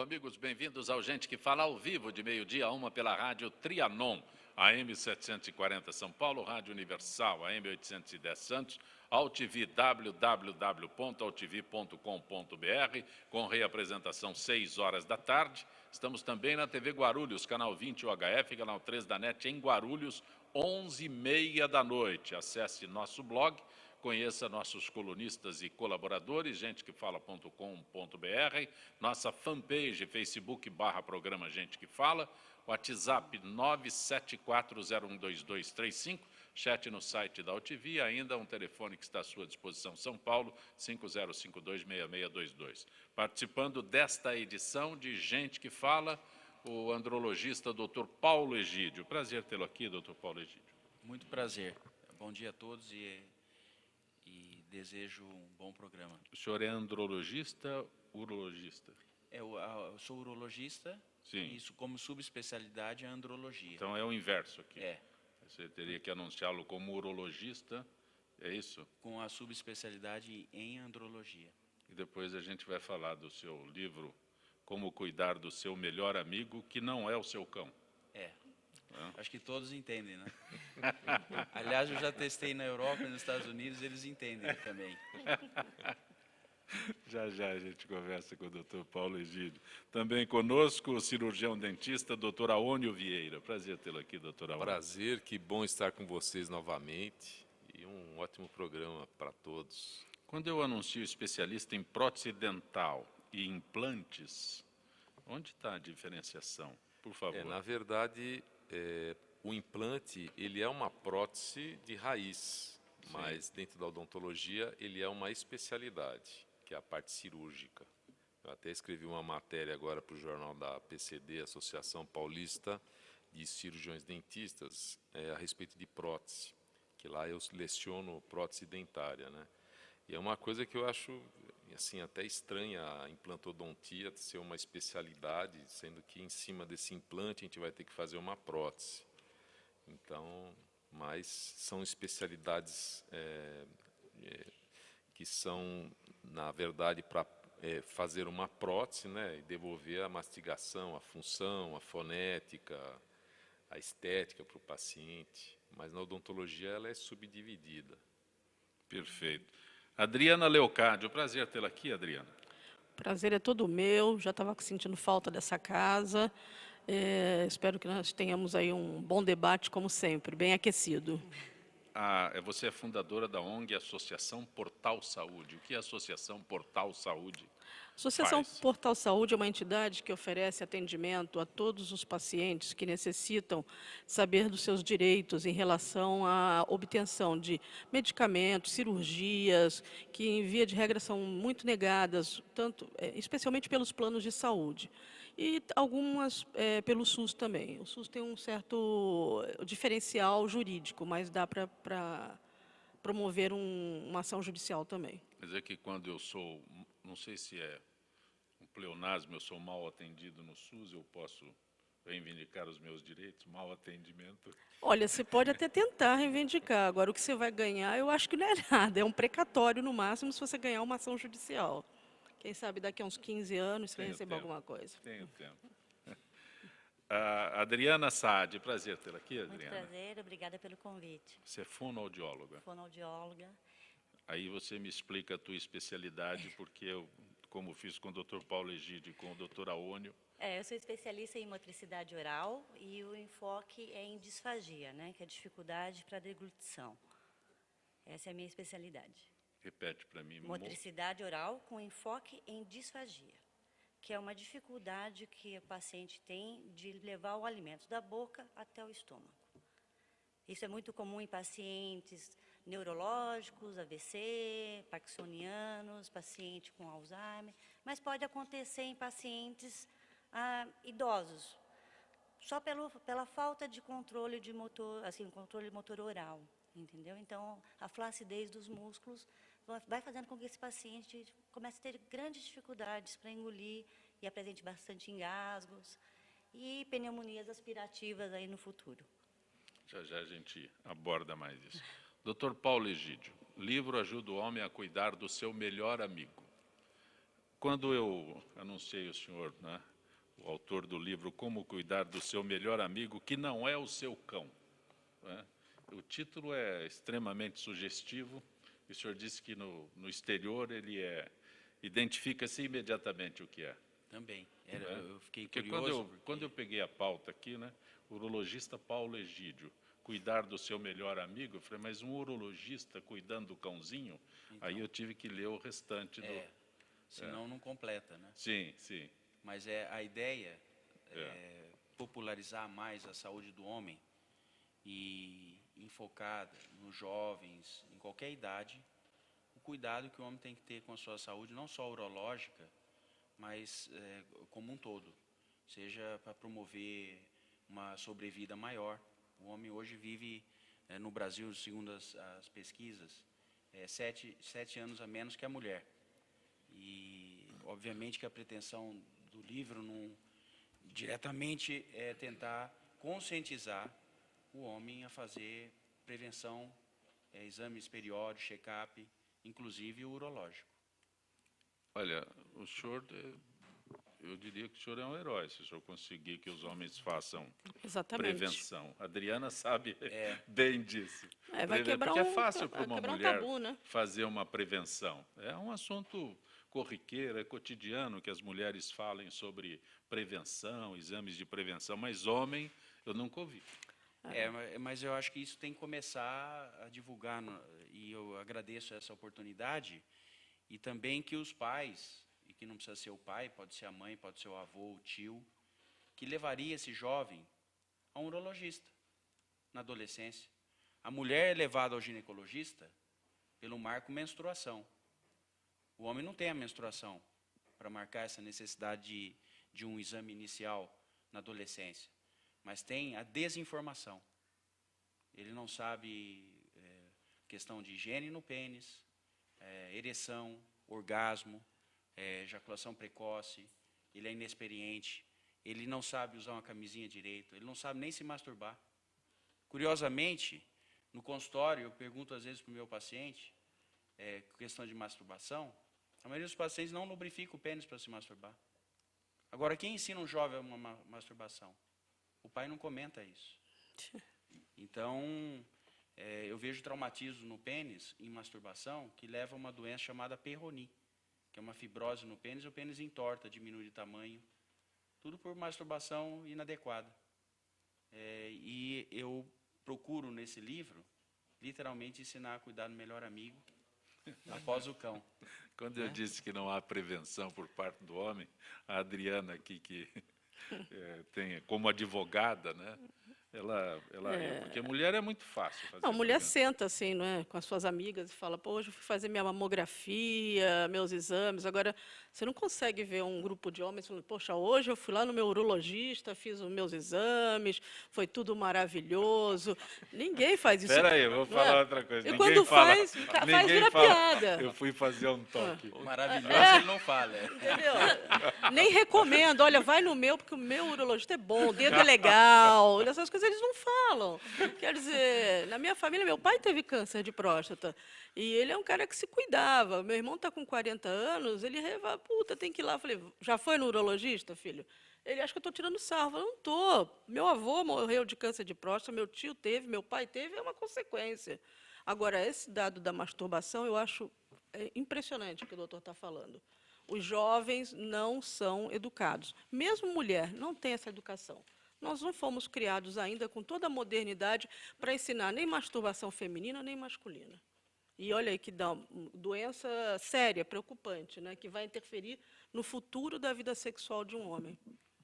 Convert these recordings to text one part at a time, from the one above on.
amigos, bem-vindos ao Gente que Fala ao vivo, de meio-dia a 1 pela rádio Trianon, AM 740 São Paulo, Rádio Universal, AM 810 Santos, AltV, www.altv.com.br, com reapresentação 6 horas da tarde. Estamos também na TV Guarulhos, canal 20 UHF, canal 3 da NET em Guarulhos, 11h30 da noite. Acesse nosso blog, conheça nossos colunistas e colaboradores, gentequefala.com.br, nossa fanpage, Facebook/programa Gente que Fala, WhatsApp 974012235, chat no site da AltV, ainda um telefone que está à sua disposição, São Paulo, 50526622. Participando desta edição de Gente que Fala, o andrologista Dr. Paulo Egídio. Prazer tê-lo aqui, Dr. Paulo Egídio. Muito prazer. Bom dia a todos e desejo um bom programa. O senhor é andrologista, urologista? Eu sou urologista. Sim. E isso como subespecialidade é andrologia. Então é o inverso aqui. É. Você teria que anunciá-lo como urologista, é isso? Com a subespecialidade em andrologia. E depois a gente vai falar do seu livro, Como Cuidar do Seu Melhor Amigo, que não é o seu cão. É. Acho que todos entendem, né? Aliás, eu já testei na Europa e nos Estados Unidos, eles entendem também. Já já a gente conversa com o Dr. Paulo Egídio. Também conosco o cirurgião dentista, Dr. Aônio Vieira. Prazer tê-lo aqui, Dr. Aônio. Prazer, que bom estar com vocês novamente e um ótimo programa para todos. Quando eu anuncio especialista em prótese dental e implantes, onde está a diferenciação? Por favor. Na verdade, o implante ele é uma prótese de raiz, sim, mas dentro da odontologia ele é uma especialidade, que é a parte cirúrgica. Eu até escrevi uma matéria agora para o jornal da PCD, Associação Paulista de Cirurgiões Dentistas, a respeito de prótese, que lá eu leciono prótese dentária, né? E é uma coisa que eu acho assim até estranha a implantodontia ser uma especialidade, sendo que em cima desse implante a gente vai ter que fazer uma prótese. Então, mas são especialidades que são, na verdade, para fazer uma prótese, né, e devolver a mastigação, a função, a fonética, a estética para o paciente. Mas na odontologia ela é subdividida. Perfeito. Adriana Leocádio, prazer tê-la aqui, Adriana. Prazer é todo meu, já estava sentindo falta dessa casa. Espero que nós tenhamos aí um bom debate, como sempre, bem aquecido. Você é fundadora da ONG Associação Portal Saúde. O que é a Associação Portal Saúde? A Associação Portal Saúde é uma entidade que oferece atendimento a todos os pacientes que necessitam saber dos seus direitos em relação à obtenção de medicamentos, cirurgias, que em via de regra são muito negadas, especialmente pelos planos de saúde. E algumas pelo SUS também. O SUS tem um certo diferencial jurídico, mas dá para promover uma ação judicial também. Quer dizer que quando eu sou, não sei se é um pleonasmo, eu sou mal atendido no SUS, eu posso reivindicar os meus direitos, mal atendimento? Olha, você pode até tentar reivindicar, agora o que você vai ganhar eu acho que não é nada, é um precatório no máximo se você ganhar uma ação judicial. Quem sabe daqui a uns 15 anos você vai receber alguma coisa. Tenho tempo. Adriana Saad, prazer tê-la aqui, Adriana. Muito prazer, obrigada pelo convite. Você é fonoaudióloga. Fonoaudióloga. Aí você me explica a tua especialidade, porque eu, como fiz com o Dr. Paulo Egídio e com o Dr. Aônio. Eu sou especialista em motricidade oral e o enfoque é em disfagia, né, que é dificuldade para deglutição. Essa é a minha especialidade. Repete para mim. Motricidade oral com enfoque em disfagia, que é uma dificuldade que o paciente tem de levar o alimento da boca até o estômago. Isso é muito comum em pacientes neurológicos, AVC, parkinsonianos, paciente com Alzheimer, mas pode acontecer em pacientes idosos, só pela falta de controle de motor, assim, controle motor oral, entendeu? Então, a flacidez dos músculos vai fazendo com que esse paciente comece a ter grandes dificuldades para engolir e apresente bastante engasgos e pneumonias aspirativas aí no futuro. Já já a gente aborda mais isso. Dr. Paulo Egídio, livro ajuda o homem a cuidar do seu melhor amigo. Quando eu anunciei o senhor, né, o autor do livro Como Cuidar do Seu Melhor Amigo, que não é o seu cão. Né? O título é extremamente sugestivo, e o senhor disse que no exterior ele identifica-se imediatamente o que é. Também. Né? Eu fiquei Porque curioso. quando eu peguei a pauta aqui, né, urologista Paulo Egídio, cuidar do seu melhor amigo, eu falei, mas um urologista cuidando do cãozinho? Então. Aí eu tive que ler o restante Senão não completa, né? Sim, sim. Mas a ideia é popularizar mais a saúde do homem e enfocar nos jovens, em qualquer idade, o cuidado que o homem tem que ter com a sua saúde, não só urológica, mas como um todo. Seja para promover uma sobrevida maior. O homem hoje vive, no Brasil, segundo as pesquisas, 7 anos a menos que a mulher. E, obviamente, que a pretensão do livro não diretamente é tentar conscientizar o homem a fazer prevenção, exames periódicos, check-up, inclusive o urológico. Olha, o senhor, eu diria que o senhor é um herói, se o senhor conseguir que os homens façam Exatamente. prevenção. A Adriana sabe bem disso. Vai quebrar porque é fácil para uma quebrar um mulher tabu, né? fazer uma prevenção. É um assunto corriqueiro, é cotidiano que as mulheres falem sobre prevenção, exames de prevenção, mas homem eu nunca ouvi. Mas eu acho que isso tem que começar a divulgar, e eu agradeço essa oportunidade, e também que os pais, e que não precisa ser o pai, pode ser a mãe, pode ser o avô, o tio, que levaria esse jovem a um urologista na adolescência. A mulher é levada ao ginecologista pelo marco menstruação. O homem não tem a menstruação para marcar essa necessidade de um exame inicial na adolescência, mas tem a desinformação. Ele não sabe questão de higiene no pênis, ereção, orgasmo, ejaculação precoce, ele é inexperiente, ele não sabe usar uma camisinha direito, ele não sabe nem se masturbar. Curiosamente, no consultório, eu pergunto às vezes para o meu paciente, questão de masturbação, a maioria dos pacientes não lubrifica o pênis para se masturbar. Agora, quem ensina um jovem a uma masturbação? O pai não comenta isso. Então, eu vejo traumatismo no pênis, em masturbação, que leva a uma doença chamada Peyronie, que é uma fibrose no pênis, e o pênis entorta, diminui de tamanho, tudo por masturbação inadequada. E eu procuro, nesse livro, literalmente ensinar a cuidar do melhor amigo após o cão. Quando eu disse que não há prevenção por parte do homem, a Adriana aqui, que tem como advogada, né? Ela porque mulher é muito fácil fazer. Não, a mulher prevenção. senta assim, não é, com as suas amigas e fala, pô, hoje eu fui fazer minha mamografia, meus exames. Agora, você não consegue ver um grupo de homens falando, poxa, hoje eu fui lá no meu urologista, fiz os meus exames, foi tudo maravilhoso. Ninguém faz isso. Espera aí, eu vou não falar é? outra coisa. E Ninguém quando fala, faz ninguém vira fala, piada. eu fui fazer um toque. Maravilhoso, ele não fala. Entendeu? Nem recomendo, olha, vai no meu, porque o meu urologista é bom, o dedo é legal, essas coisas eles não falam. Quer dizer, na minha família, meu pai teve câncer de próstata, e ele é um cara que se cuidava. Meu irmão está com 40 anos, ele fala, puta, tem que ir lá. Eu falei, já foi no urologista, filho? Ele acha que eu estou tirando sarro. Eu falei, não estou. Meu avô morreu de câncer de próstata, meu tio teve, meu pai teve, é uma consequência. Agora, esse dado da masturbação, eu acho impressionante o que o doutor está falando. Os jovens não são educados. Mesmo mulher não tem essa educação. Nós não fomos criados ainda com toda a modernidade para ensinar nem masturbação feminina nem masculina. E olha aí que dá uma doença séria, preocupante, né, que vai interferir no futuro da vida sexual de um homem.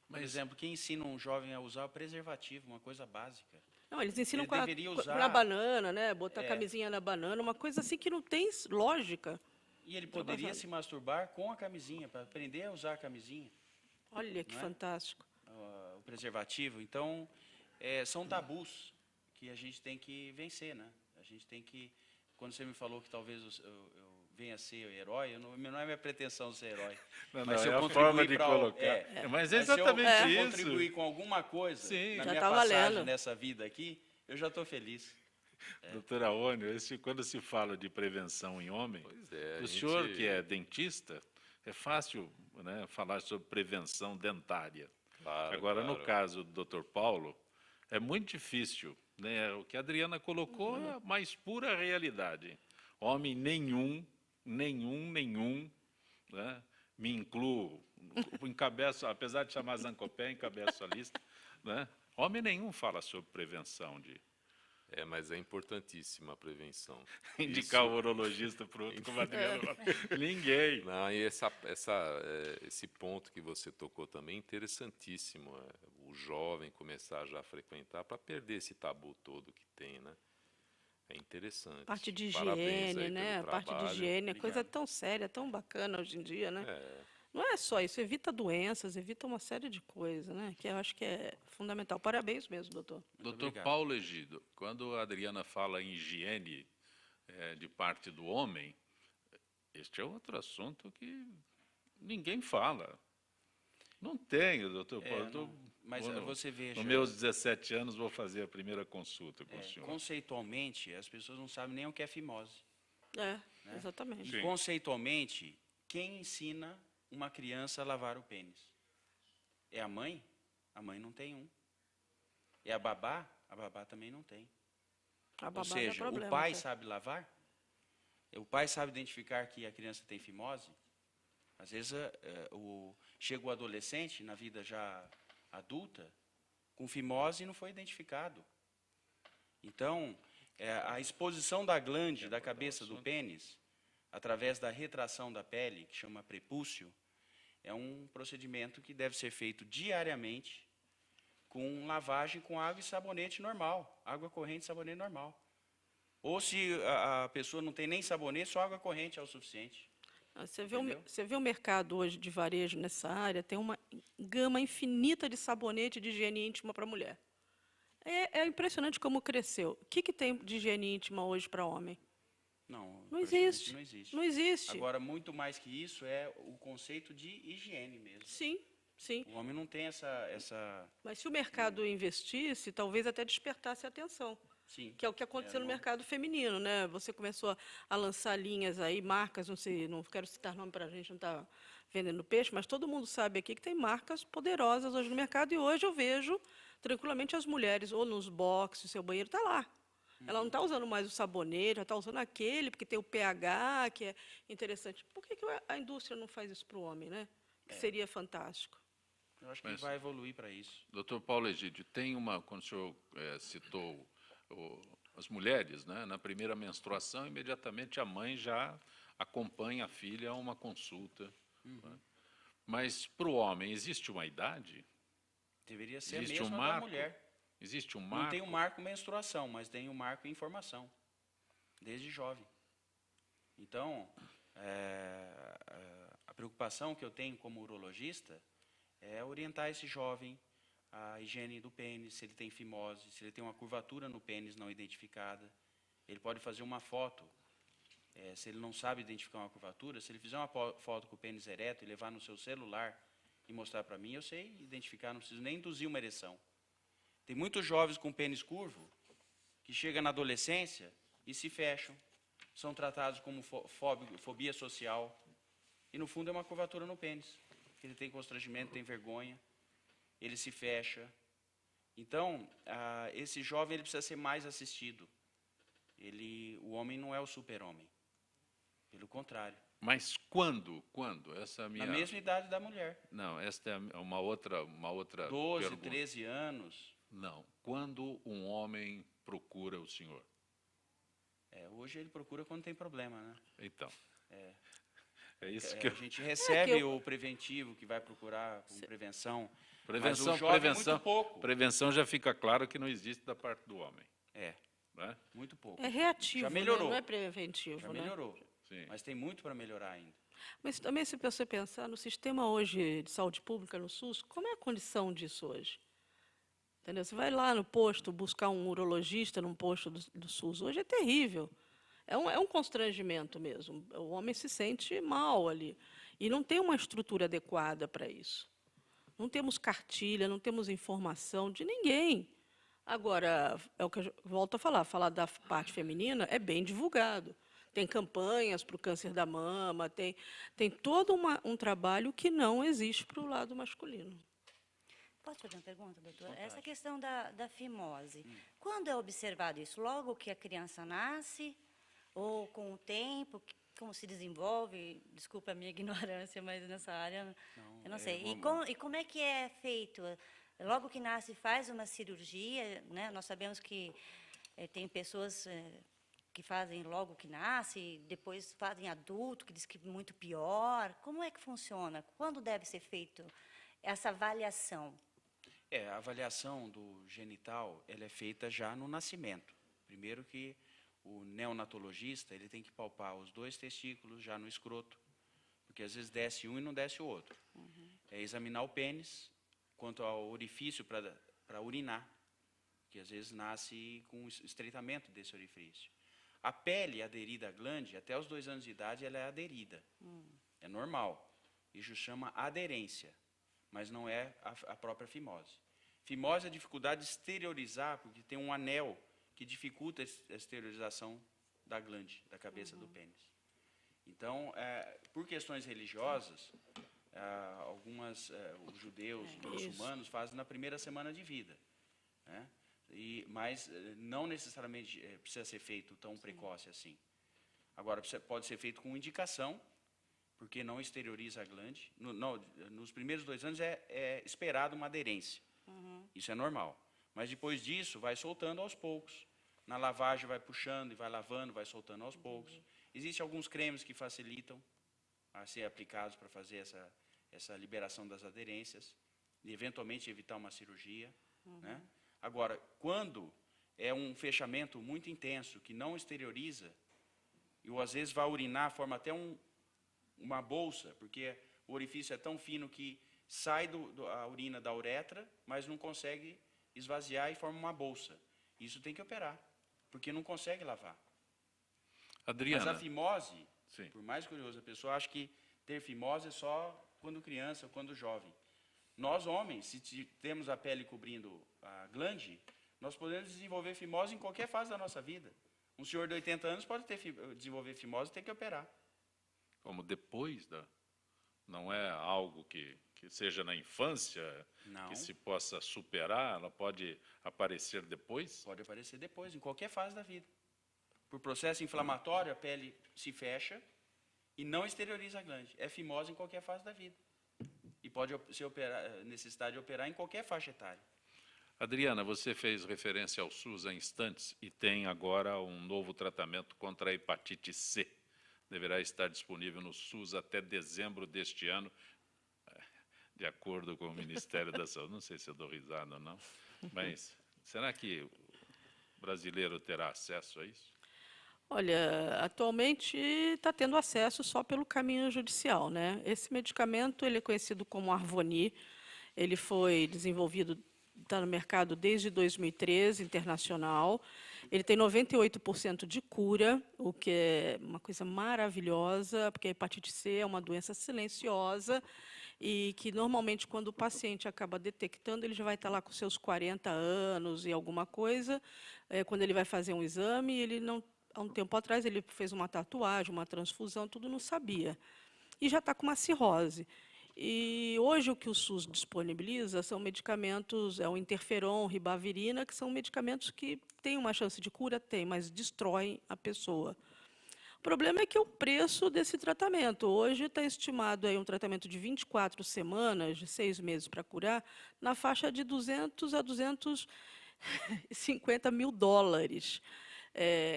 Por exemplo, quem ensina um jovem a usar o preservativo, uma coisa básica. Não, eles ensinam Ele deveria usar- na banana, né, botar camisinha na banana, uma coisa assim que não tem lógica. E ele poderia se masturbar com a camisinha, para aprender a usar a camisinha, Olha que Não é? fantástico. o preservativo. Então, são tabus que a gente tem que vencer, né? A gente tem que... Quando você me falou que talvez eu venha a ser herói, não é minha pretensão ser herói. Não, Mas se eu é a contribuir forma de pra- colocar. Mas é Mas se eu exatamente isso. contribuir com alguma coisa Sim. na Já minha tá passagem valendo. nessa vida aqui, eu já estou feliz. Doutora Aônio, quando se fala de prevenção em homem, Pois é, o senhor que é dentista, é fácil, né, falar sobre prevenção dentária. Claro, Agora, no claro. caso do Dr. Paulo, é muito difícil, né? O que a Adriana colocou é a mais pura realidade. Homem nenhum, né? Me incluo, encabeço, apesar de chamar Zancopé, encabeço a lista, né? Homem nenhum fala sobre prevenção de Mas é importantíssima a prevenção. indicar Isso- o urologista para o outro, como a Adriana fala. Ninguém. Não, e esse ponto que você tocou também é interessantíssimo. O jovem começar já a frequentar para perder esse tabu todo que tem, né? É interessante. Parte de Parabéns higiene, aí né? pelo A parte de trabalho. higiene é coisa Obrigado. tão séria, tão bacana hoje em dia, né? É, Não é só isso, evita doenças, evita uma série de coisas, né? Que eu acho que é fundamental. Parabéns mesmo, doutor. Muito Doutor obrigado. Paulo Egido, quando a Adriana fala em higiene de parte do homem, este é outro assunto que ninguém fala. Não tenho, doutor Paulo. Mas você veja, Nos meus 17 anos, vou fazer a primeira consulta com o senhor. conceitualmente, as pessoas não sabem nem o que é fimose. É, exatamente. Sim. Conceitualmente, quem ensina uma criança a lavar o pênis? É a mãe? A mãe não tem um. É a babá? A babá também não tem. A Ou babá dá seja, problema, o pai tá? sabe lavar? O pai sabe identificar que a criança tem fimose? Às vezes chega o adolescente, na vida já adulta, com fimose e não foi identificado. Então, a exposição da glande da cabeça do pênis, através da retração da pele, que chama prepúcio, é um procedimento que deve ser feito diariamente, com lavagem com água e sabonete normal, água corrente e sabonete normal. Ou se a pessoa não tem nem sabonete, só água corrente é o suficiente. Entendeu? Você vê o mercado hoje de varejo nessa área, tem uma gama infinita de sabonete de higiene íntima para mulher. É impressionante como cresceu. O que tem de higiene íntima hoje para homem? Não, Não praticamente existe. Não existe. Não existe. Agora, muito mais que isso é o conceito de higiene mesmo. Sim, sim. O homem não tem essa Mas se o mercado investisse, talvez até despertasse a atenção. sim. Que é o que aconteceu no não- mercado feminino, né? Você começou a lançar linhas aí, marcas, não sei, não quero citar nome para a gente não estar vendendo peixe, mas todo mundo sabe aqui que tem marcas poderosas hoje no mercado e hoje eu vejo tranquilamente as mulheres ou nos boxes, o seu banheiro está lá. Ela não está usando mais o sabonete, ela está usando aquele, porque tem o pH, que é interessante. Por que a indústria não faz isso para o homem, né? Que seria fantástico. Eu acho que Mas- vai evoluir para isso. Doutor Paulo Egídio, tem quando o senhor citou as mulheres, né, na primeira menstruação, imediatamente a mãe já acompanha a filha a uma consulta. Né? Mas para o homem, existe uma idade? Deveria ser Existe a um mesma da marco? mulher. Existe um Não marco? tem o marco menstruação, mas tem o marco informação, desde jovem. Então, a preocupação que eu tenho como urologista é orientar esse jovem a higiene do pênis, se ele tem fimose, se ele tem uma curvatura no pênis não identificada. Ele pode fazer uma foto. Se ele não sabe identificar uma curvatura, se ele fizer uma foto com o pênis ereto e levar no seu celular e mostrar para mim, eu sei identificar, não preciso nem induzir uma ereção. Tem muitos jovens com pênis curvo que chegam na adolescência e se fecham. São tratados como fobia social. E, no fundo, é uma curvatura no pênis. Ele tem constrangimento, tem vergonha, ele se fecha. Então, esse jovem ele precisa ser mais assistido. O homem não é o super-homem. Pelo contrário. Mas quando? Essa é a minha... Na mesma idade da mulher. Não, esta é uma outra 12, pergunta. 13 anos. Não. Quando um homem procura o senhor? Hoje ele procura quando tem problema, né? Então. É isso que A gente recebe o preventivo que vai procurar com prevenção. Mas o jovem é muito pouco. Prevenção já fica claro que não existe da parte do homem. Né? Muito pouco. É reativo, Já melhorou. né? Não é preventivo. Já né? melhorou. Sim. Mas tem muito para melhorar ainda. Mas também, se você pensar no sistema hoje de saúde pública no SUS, como é a condição disso hoje? Entendeu? Você vai lá no posto buscar um urologista num posto do SUS, hoje é terrível. É um constrangimento mesmo. O homem se sente mal ali. E não tem uma estrutura adequada para isso. Não temos cartilha, não temos informação de ninguém. Agora, é o que eu volto a falar da parte feminina é bem divulgado. Tem campanhas para o câncer da mama, tem todo um trabalho que não existe para o lado masculino. Posso fazer uma pergunta, doutora? Vontade. Essa questão da fimose, quando é observado isso? Logo que a criança nasce ou com o tempo? Como se desenvolve? Desculpa a minha ignorância, mas nessa área eu não sei. E como é que é feito? Logo que nasce, faz uma cirurgia, né? Nós sabemos que tem pessoas que fazem logo que nasce, depois fazem adulto, que diz que é muito pior. Como é que funciona? Quando deve ser feito essa avaliação? A avaliação do genital, ela é feita já no nascimento. Primeiro que o neonatologista, ele tem que palpar os 2 testículos já no escroto, porque às vezes desce um e não desce o outro. É examinar o pênis quanto ao orifício para urinar, que às vezes nasce com estreitamento desse orifício. A pele aderida à glande, até os 2 anos de idade, ela é aderida. É normal. Isso chama aderência, mas não é a própria fimose. Fimose é a dificuldade de exteriorizar, porque tem um anel que dificulta a exteriorização da glande, da cabeça do pênis. Então, por questões religiosas, os judeus, os muçulmanos, fazem na primeira semana de vida, né? Mas não necessariamente precisa ser feito tão precoce assim. Agora, pode ser feito com indicação, porque não exterioriza a glande. Nos primeiros 2 anos é esperado uma aderência. Isso é normal. Mas depois disso, vai soltando aos poucos. Na lavagem vai puxando e vai lavando, vai soltando aos poucos. Existem alguns cremes que facilitam a ser aplicados para fazer essa liberação das aderências e, eventualmente, evitar uma cirurgia, né? Agora, quando é um fechamento muito intenso, que não exterioriza, e às vezes vai urinar, forma até uma bolsa, porque o orifício é tão fino que sai a urina da uretra, mas não consegue esvaziar e forma uma bolsa. Isso tem que operar, porque não consegue lavar. Adriana. Mas a fimose, Sim. por mais curiosa a pessoa, acha que ter fimose é só quando criança, quando jovem. Nós, homens, se temos a pele cobrindo a glande, nós podemos desenvolver fimose em qualquer fase da nossa vida. Um senhor de 80 anos pode desenvolver fimose e ter que operar. Como depois da... Não é algo que seja na infância, Não. que se possa superar, ela pode aparecer depois? Pode aparecer depois, em qualquer fase da vida. Por processo inflamatório, a pele se fecha e não exterioriza a glande. É fimose em qualquer fase da vida. E pode ser necessidade de operar em qualquer faixa etária. Adriana, você fez referência ao SUS há instantes e tem agora um novo tratamento contra a hepatite C. Deverá estar disponível no SUS até dezembro deste ano, de acordo com o Ministério da Saúde. Não sei se eu dou risada ou não, mas será que o brasileiro terá acesso a isso? Olha, atualmente está tendo acesso só pelo caminho judicial, né? Esse medicamento ele é conhecido como Arvoni. Ele foi desenvolvido, está no mercado desde 2013, internacional. Ele tem 98% de cura, o que é uma coisa maravilhosa, porque a hepatite C é uma doença silenciosa e que, normalmente, quando o paciente acaba detectando, ele já vai estar lá com seus 40 anos e alguma coisa. Quando ele vai fazer um exame, ele não... Há um tempo atrás, ele fez uma tatuagem, uma transfusão, tudo não sabia. E já está com uma cirrose. E hoje o que o SUS disponibiliza são medicamentos, o interferon, ribavirina, que são medicamentos que têm uma chance de cura, tem, mas destroem a pessoa. O problema é que é o preço desse tratamento. Hoje está estimado aí um tratamento de 24 semanas, de 6 meses para curar, na faixa de 200 a 250 mil dólares.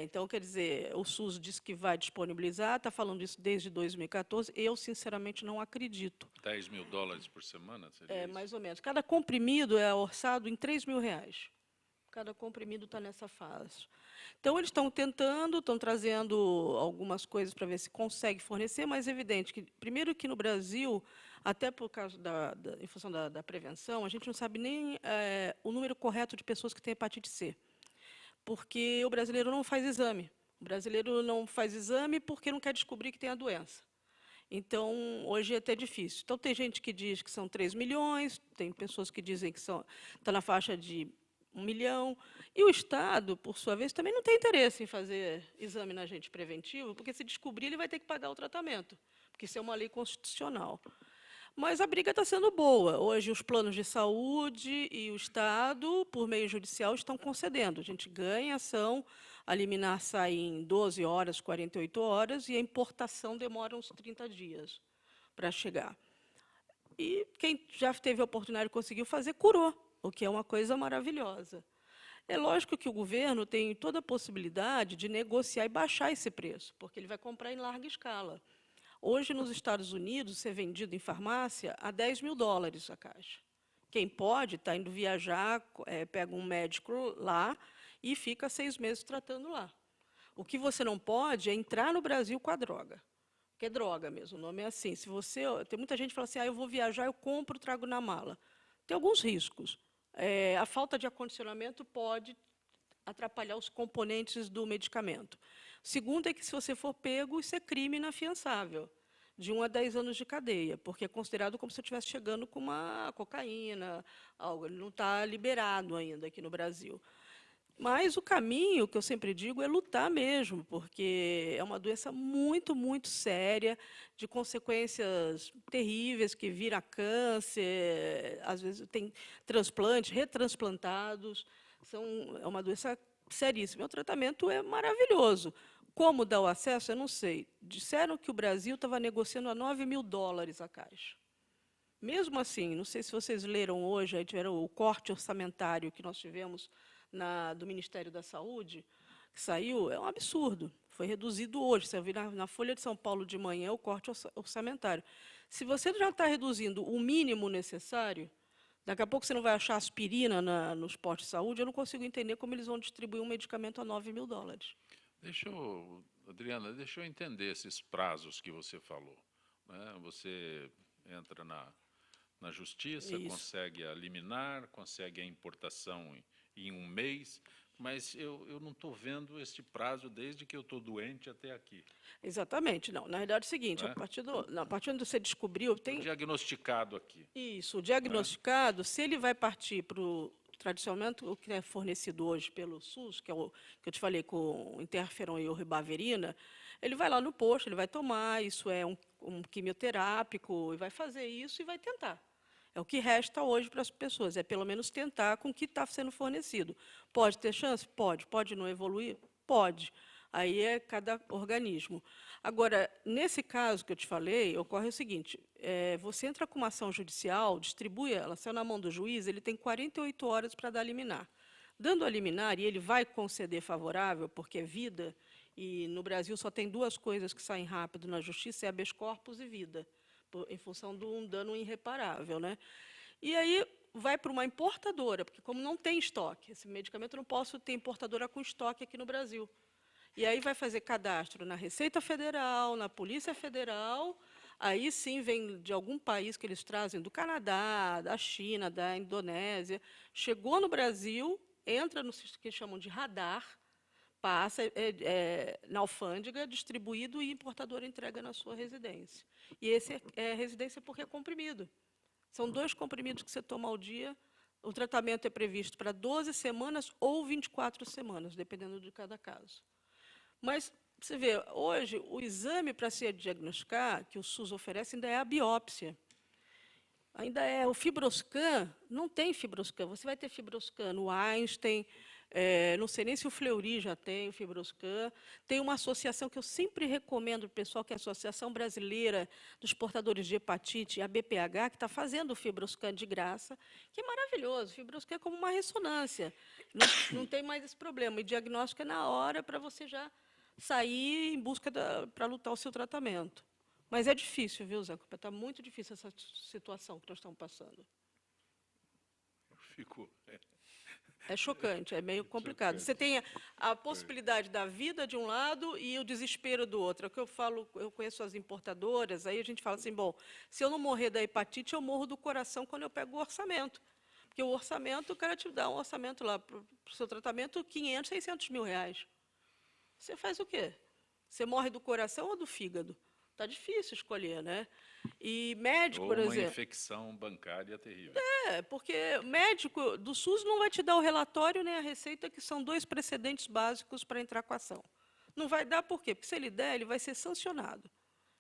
Então, quer dizer, o SUS diz que vai disponibilizar, está falando isso desde 2014, eu, sinceramente, não acredito. 10 mil dólares por semana? Seria isso? Mais ou menos. Cada comprimido é orçado em 3 mil reais. Cada comprimido está nessa fase. Então, eles estão tentando, estão trazendo algumas coisas para ver se consegue fornecer, mas é evidente que, primeiro que no Brasil, até por causa em função da prevenção, a gente não sabe nem o número correto de pessoas que têm hepatite C. Porque o brasileiro não faz exame. O brasileiro não faz exame porque não quer descobrir que tem a doença. Então, hoje é até difícil. Então, tem gente que diz que são 3 milhões, tem pessoas que dizem que está na faixa de 1 milhão. E o Estado, por sua vez, também não tem interesse em fazer exame na gente preventivo, porque se descobrir, ele vai ter que pagar o tratamento, porque isso é uma lei constitucional. Mas a briga está sendo boa. Hoje, os planos de saúde e o Estado, por meio judicial, estão concedendo. A gente ganha ação, a liminar sai em 12 horas, 48 horas, e a importação demora uns 30 dias para chegar. E quem já teve a oportunidade e conseguiu fazer, curou, o que é uma coisa maravilhosa. É lógico que o governo tem toda a possibilidade de negociar e baixar esse preço, porque ele vai comprar em larga escala. Hoje, nos Estados Unidos, ser vendido em farmácia a $10.000 a caixa. Quem pode está indo viajar, pega um médico lá e fica 6 meses tratando lá. O que você não pode é entrar no Brasil com a droga. Que é droga mesmo, o nome é assim. Se você, tem muita gente que fala assim, eu vou viajar, eu compro, trago na mala. Tem alguns riscos. A falta de acondicionamento pode atrapalhar os componentes do medicamento. Segundo é que, se você for pego, isso é crime inafiançável, de 1 a 10 anos de cadeia, porque é considerado como se eu estivesse chegando com uma cocaína, algo, ele não está liberado ainda aqui no Brasil. Mas o caminho, que eu sempre digo, é lutar mesmo, porque é uma doença muito, muito séria, de consequências terríveis, que vira câncer, às vezes tem transplantes, retransplantados, é uma doença seríssima. O tratamento é maravilhoso. Como dar o acesso, eu não sei. Disseram que o Brasil estava negociando a $9.000 a caixa. Mesmo assim, não sei se vocês leram hoje, aí tiveram o corte orçamentário que nós tivemos do Ministério da Saúde, que saiu, é um absurdo. Foi reduzido hoje. Você viu na Folha de São Paulo de manhã o corte orçamentário. Se você já está reduzindo o mínimo necessário, daqui a pouco você não vai achar aspirina nos postos de saúde, eu não consigo entender como eles vão distribuir um medicamento a $9.000. Adriana, deixa eu entender esses prazos que você falou, né? Você entra na justiça, Isso. consegue a liminar, consegue a importação em 1 mês, mas eu não estou vendo este prazo desde que eu estou doente até aqui. Exatamente. Não, na verdade é o seguinte, Né? a partir do que você descobriu, tem Diagnosticado aqui. isso, o diagnosticado, se ele vai partir para o tradicionalmente, o que é fornecido hoje pelo SUS, que é o que eu te falei, com interferon e o ribavirina, ele vai lá no posto, ele vai tomar, isso é um quimioterápico, e vai fazer isso e vai tentar. É o que resta hoje para as pessoas, é pelo menos tentar com o que está sendo fornecido. Pode ter chance? Pode. Pode não evoluir? Pode. Aí é cada organismo. Agora, nesse caso que eu te falei, ocorre o seguinte, você entra com uma ação judicial, distribui ela, saiu na mão do juiz, ele tem 48 horas para dar liminar. Dando a liminar, e ele vai conceder favorável, porque é vida, e no Brasil só tem 2 coisas que saem rápido na justiça, é habeas corpus e vida, em função de um dano irreparável, né? E aí vai para uma importadora, porque como não tem estoque, esse medicamento eu não posso ter importadora com estoque aqui no Brasil. E aí vai fazer cadastro na Receita Federal, na Polícia Federal, aí sim vem de algum país que eles trazem, do Canadá, da China, da Indonésia, chegou no Brasil, entra no que chamam de radar, passa na alfândega, distribuído e importador entrega na sua residência. E esse é residência porque é comprimido. São 2 comprimidos que você toma ao dia. O tratamento é previsto para 12 semanas ou 24 semanas, dependendo de cada caso. Mas, você vê, hoje, o exame para se diagnosticar, que o SUS oferece, ainda é a biópsia. Ainda é o Fibroscan, não tem Fibroscan. Você vai ter Fibroscan no Einstein, não sei nem se o Fleury já tem o Fibroscan. Tem uma associação que eu sempre recomendo para o pessoal, que é a Associação Brasileira dos Portadores de Hepatite, a BPH, que está fazendo o Fibroscan de graça, que é maravilhoso. O Fibroscan é como uma ressonância. Não tem mais esse problema. E diagnóstico é na hora para você já sair em busca para lutar o seu tratamento. Mas é difícil, viu, Zé? Está muito difícil essa situação que nós estamos passando. É chocante, é meio complicado. Você tem a possibilidade da vida de um lado e o desespero do outro. É o que eu falo, eu conheço as importadoras, aí a gente fala assim, bom, se eu não morrer da hepatite, eu morro do coração quando eu pego o orçamento. Porque o orçamento, o cara te dá um orçamento lá para o seu tratamento, 500, 600 mil reais. Você faz o quê? Você morre do coração ou do fígado? Está difícil escolher, né? E médico, por exemplo... Ou uma infecção bancária terrível. Porque médico do SUS não vai te dar o relatório nem a receita, que são 2 precedentes básicos para entrar com a ação. Não vai dar por quê? Porque se ele der, ele vai ser sancionado.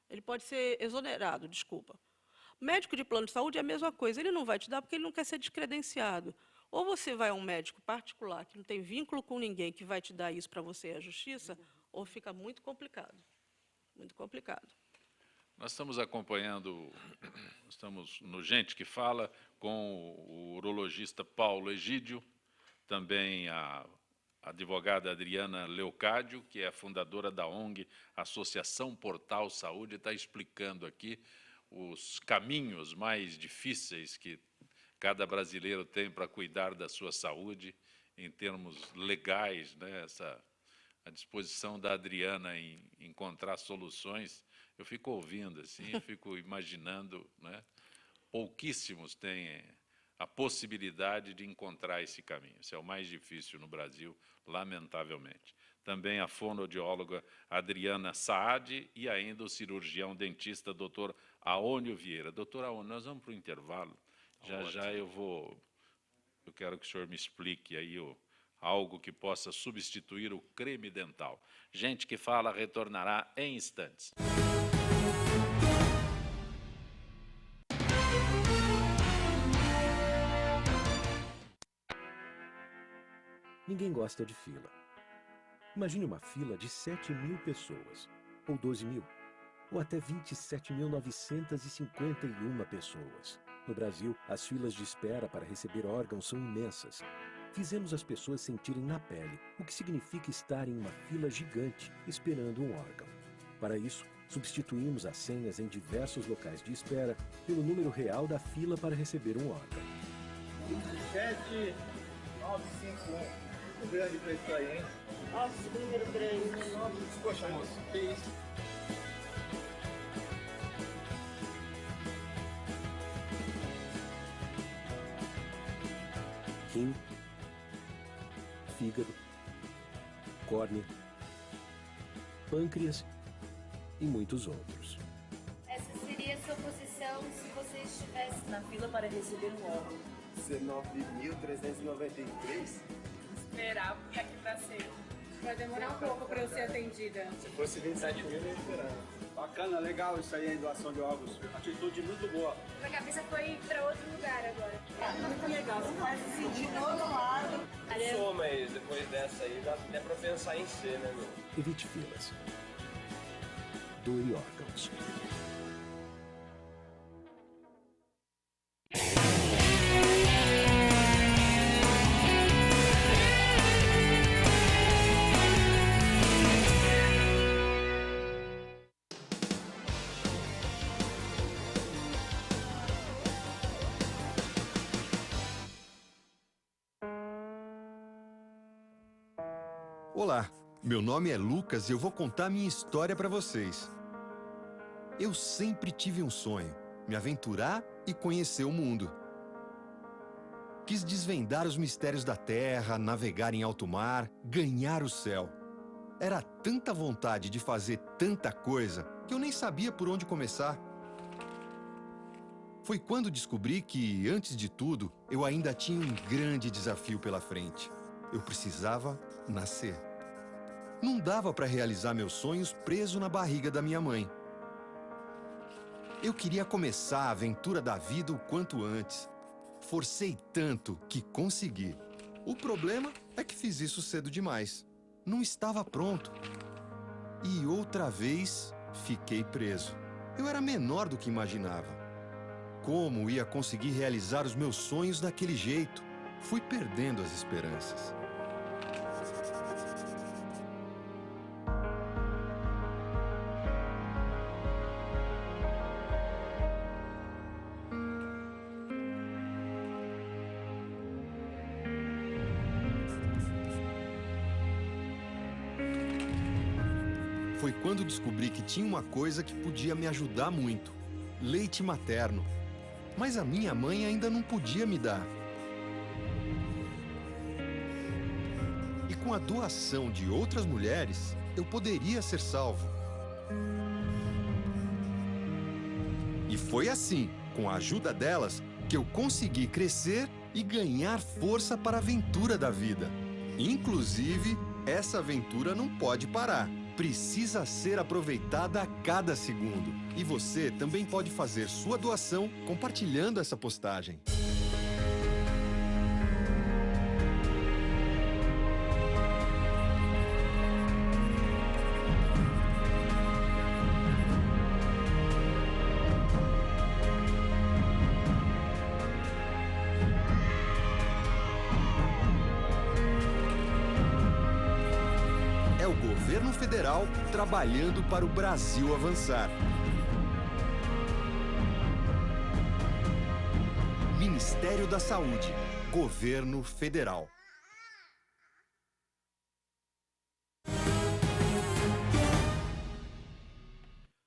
Ele pode ser exonerado, desculpa. Médico de plano de saúde é a mesma coisa, ele não vai te dar porque ele não quer ser descredenciado. Ou você vai a um médico particular, que não tem vínculo com ninguém, que vai te dar isso para você e a justiça, ou fica muito complicado. Muito complicado. Nós estamos acompanhando, estamos no Gente que Fala, com o urologista Paulo Egídio, também a advogada Adriana Leocádio, que é a fundadora da ONG Associação Portal Saúde, está explicando aqui os caminhos mais difíceis que cada brasileiro tem para cuidar da sua saúde, em termos legais, né? A disposição da Adriana em encontrar soluções. Eu fico ouvindo assim, eu fico imaginando, né? Pouquíssimos têm a possibilidade de encontrar esse caminho. Isso é o mais difícil no Brasil, lamentavelmente. Também a fonoaudióloga Adriana Saad e ainda o cirurgião dentista Dr. Aônio Vieira. Doutor Aônio, nós vamos para o intervalo. Já eu quero que o senhor me explique aí algo que possa substituir o creme dental. Gente que Fala retornará em instantes. Ninguém gosta de fila. Imagine uma fila de 7.000 pessoas, ou 12.000, ou até 27.951 pessoas. No Brasil, as filas de espera para receber órgãos são imensas. Fizemos as pessoas sentirem na pele o que significa estar em uma fila gigante esperando um órgão. Para isso, substituímos as senhas em diversos locais de espera pelo número real da fila para receber um órgão. 7951. Muito grande pra isso aí, hein? Nossa, número grande. Poxa, moço, que isso? Rim, fígado, córnea, pâncreas e muitos outros. Essa seria a sua posição se você estivesse na fila para receber um órgão. 19.393? Esperar, porque aqui pra ser. Vai demorar um pouco para eu ser atendida. Se fosse 27 mil, eu ia esperar. Bacana, legal isso aí, a doação de órgãos. Atitude muito boa. Minha cabeça foi para outro lugar agora. Muito legal, você faz sentir do outro lado. Sou, mas depois dessa aí dá até pra pensar em ser, né, meu? Evite filas. Doe órgãos. Olá, meu nome é Lucas e eu vou contar minha história para vocês. Eu sempre tive um sonho, me aventurar e conhecer o mundo. Quis desvendar os mistérios da Terra, navegar em alto mar, ganhar o céu. Era tanta vontade de fazer tanta coisa que eu nem sabia por onde começar. Foi quando descobri que, antes de tudo, eu ainda tinha um grande desafio pela frente. Eu precisava nascer. Não dava para realizar meus sonhos preso na barriga da minha mãe. Eu queria começar a aventura da vida o quanto antes. Forcei tanto que consegui. O problema é que fiz isso cedo demais. Não estava pronto. E outra vez, fiquei preso. Eu era menor do que imaginava. Como ia conseguir realizar os meus sonhos daquele jeito? Fui perdendo as esperanças. Foi quando descobri que tinha uma coisa que podia me ajudar muito: leite materno. Mas a minha mãe ainda não podia me dar. E com a doação de outras mulheres, eu poderia ser salvo. E foi assim, com a ajuda delas, que eu consegui crescer e ganhar força para a aventura da vida. Inclusive, essa aventura não pode parar. precisa ser aproveitada a cada segundo. E você também pode fazer sua doação compartilhando essa postagem. É o governo federal trabalhando para o Brasil avançar. Ministério da Saúde, Governo Federal.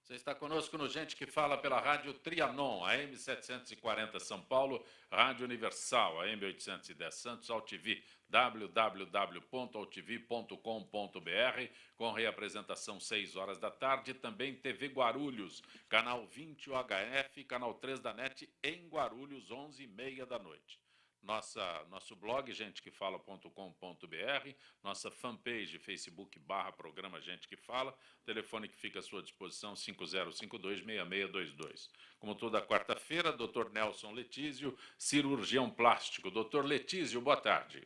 Você está conosco no Gente que Fala pela Rádio Trianon, AM 740 São Paulo, Rádio Universal, AM 810 Santos, AltV, www.altv.com.br, com reapresentação 6 horas da tarde, também TV Guarulhos, canal 20 UHF, canal 3 da NET, em Guarulhos, 11h30 da noite. Nosso blog, gentequefala.com.br, nossa fanpage, Facebook /programa Gente que Fala, telefone que fica à sua disposição, 5052-6622. Como toda quarta-feira, Dr. Nelson Letísio, cirurgião plástico. Dr. Letísio, boa tarde.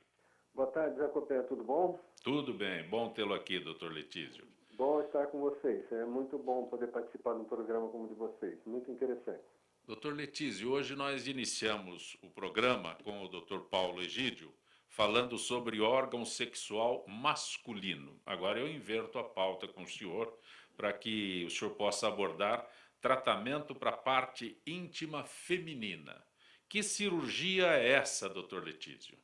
Boa tarde, Zé Copé, tudo bom? Tudo bem, bom tê-lo aqui, Dr. Letísio. Bom estar com vocês, é muito bom poder participar de um programa como o de vocês, muito interessante. Doutor Letísio, hoje nós iniciamos o programa com o Dr. Paulo Egídio, falando sobre órgão sexual masculino. Agora eu inverto a pauta com o senhor, para que o senhor possa abordar tratamento para a parte íntima feminina. Que cirurgia é essa, doutor Letísio?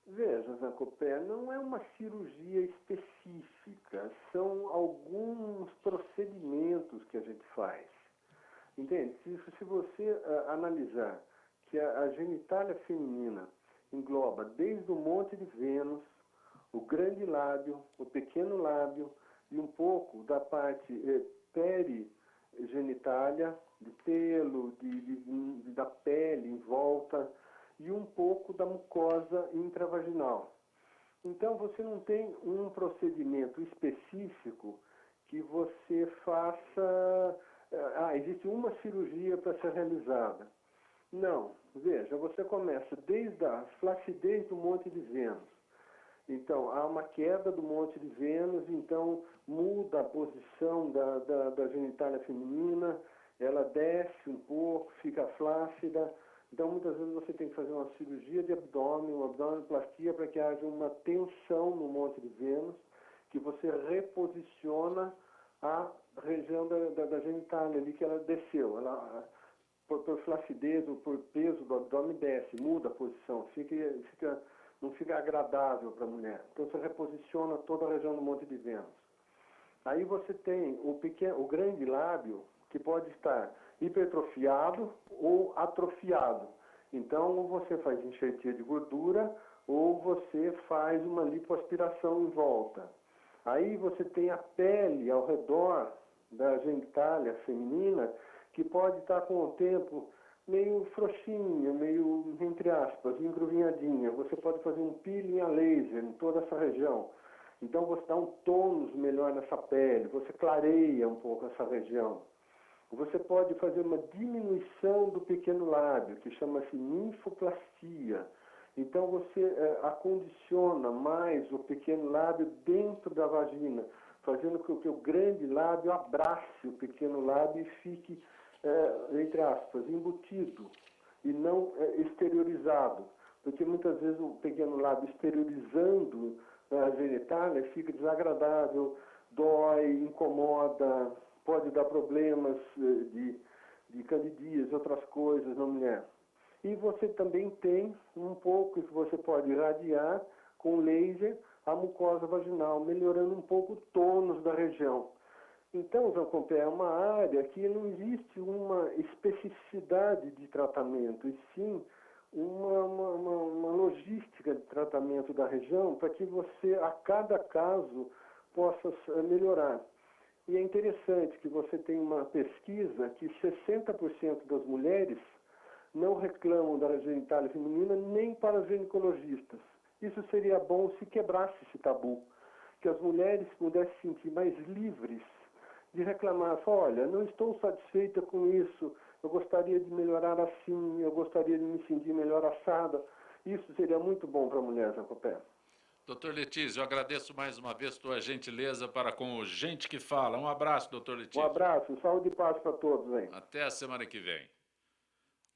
Veja, Zé Copé, não é uma cirurgia específica, são alguns procedimentos que a gente faz. Entende? Se você analisar que a genitália feminina engloba desde o monte de Vênus, o grande lábio, o pequeno lábio e um pouco da parte perigenitália, de pelo, da pele em volta e um pouco da mucosa intravaginal. Então você não tem um procedimento específico que você faça... existe uma cirurgia para ser realizada. Não, veja, você começa desde a flacidez do Monte de Vênus. Então, há uma queda do Monte de Vênus, então muda a posição da genitália feminina, ela desce um pouco, fica flácida. Então, muitas vezes você tem que fazer uma cirurgia de abdômen, uma abdominoplastia, para que haja uma tensão no Monte de Vênus, que você reposiciona a região da genitália ali que ela desceu. Ela, por flacidez ou por peso do abdômen, desce, muda a posição, não fica agradável para a mulher. Então você reposiciona toda a região do Monte de Vênus. Aí você tem o grande lábio, que pode estar hipertrofiado ou atrofiado. Então ou você faz enxertia de gordura ou você faz uma lipoaspiração em volta. Aí você tem a pele ao redor da genitália feminina, que pode estar com o tempo meio frouxinha, meio, entre aspas, engruvinhadinha. Você pode fazer um peeling a laser em toda essa região. Então você dá um tônus melhor nessa pele, você clareia um pouco essa região. Você pode fazer uma diminuição do pequeno lábio, que chama-se ninfoplastia. Então você acondiciona mais o pequeno lábio dentro da vagina, fazendo com que o grande lábio abrace o pequeno lábio e fique, entre aspas, embutido e não exteriorizado. Porque muitas vezes o pequeno lábio exteriorizando a genitália fica desagradável, dói, incomoda, pode dar problemas de candidíase, outras coisas na mulher. E você também tem um pouco que você pode irradiar com laser a mucosa vaginal, melhorando um pouco o tônus da região. Então, Zé Copé, é uma área que não existe uma especificidade de tratamento, e sim uma logística de tratamento da região para que você, a cada caso, possa melhorar. E é interessante que você tem uma pesquisa que 60% das mulheres não reclamam da genitália feminina nem para os ginecologistas. Isso seria bom se quebrasse esse tabu. que as mulheres pudessem se sentir mais livres de reclamar, olha, não estou satisfeita com isso, eu gostaria de melhorar assim, eu gostaria de me sentir melhor assada. Isso seria muito bom para a mulher, Jacopé. Doutor Letísio, eu agradeço mais uma vez tua gentileza para com o Gente que Fala. Um abraço, doutor Letísio. Um abraço, saúde e paz para todos, hein? Até a semana que vem.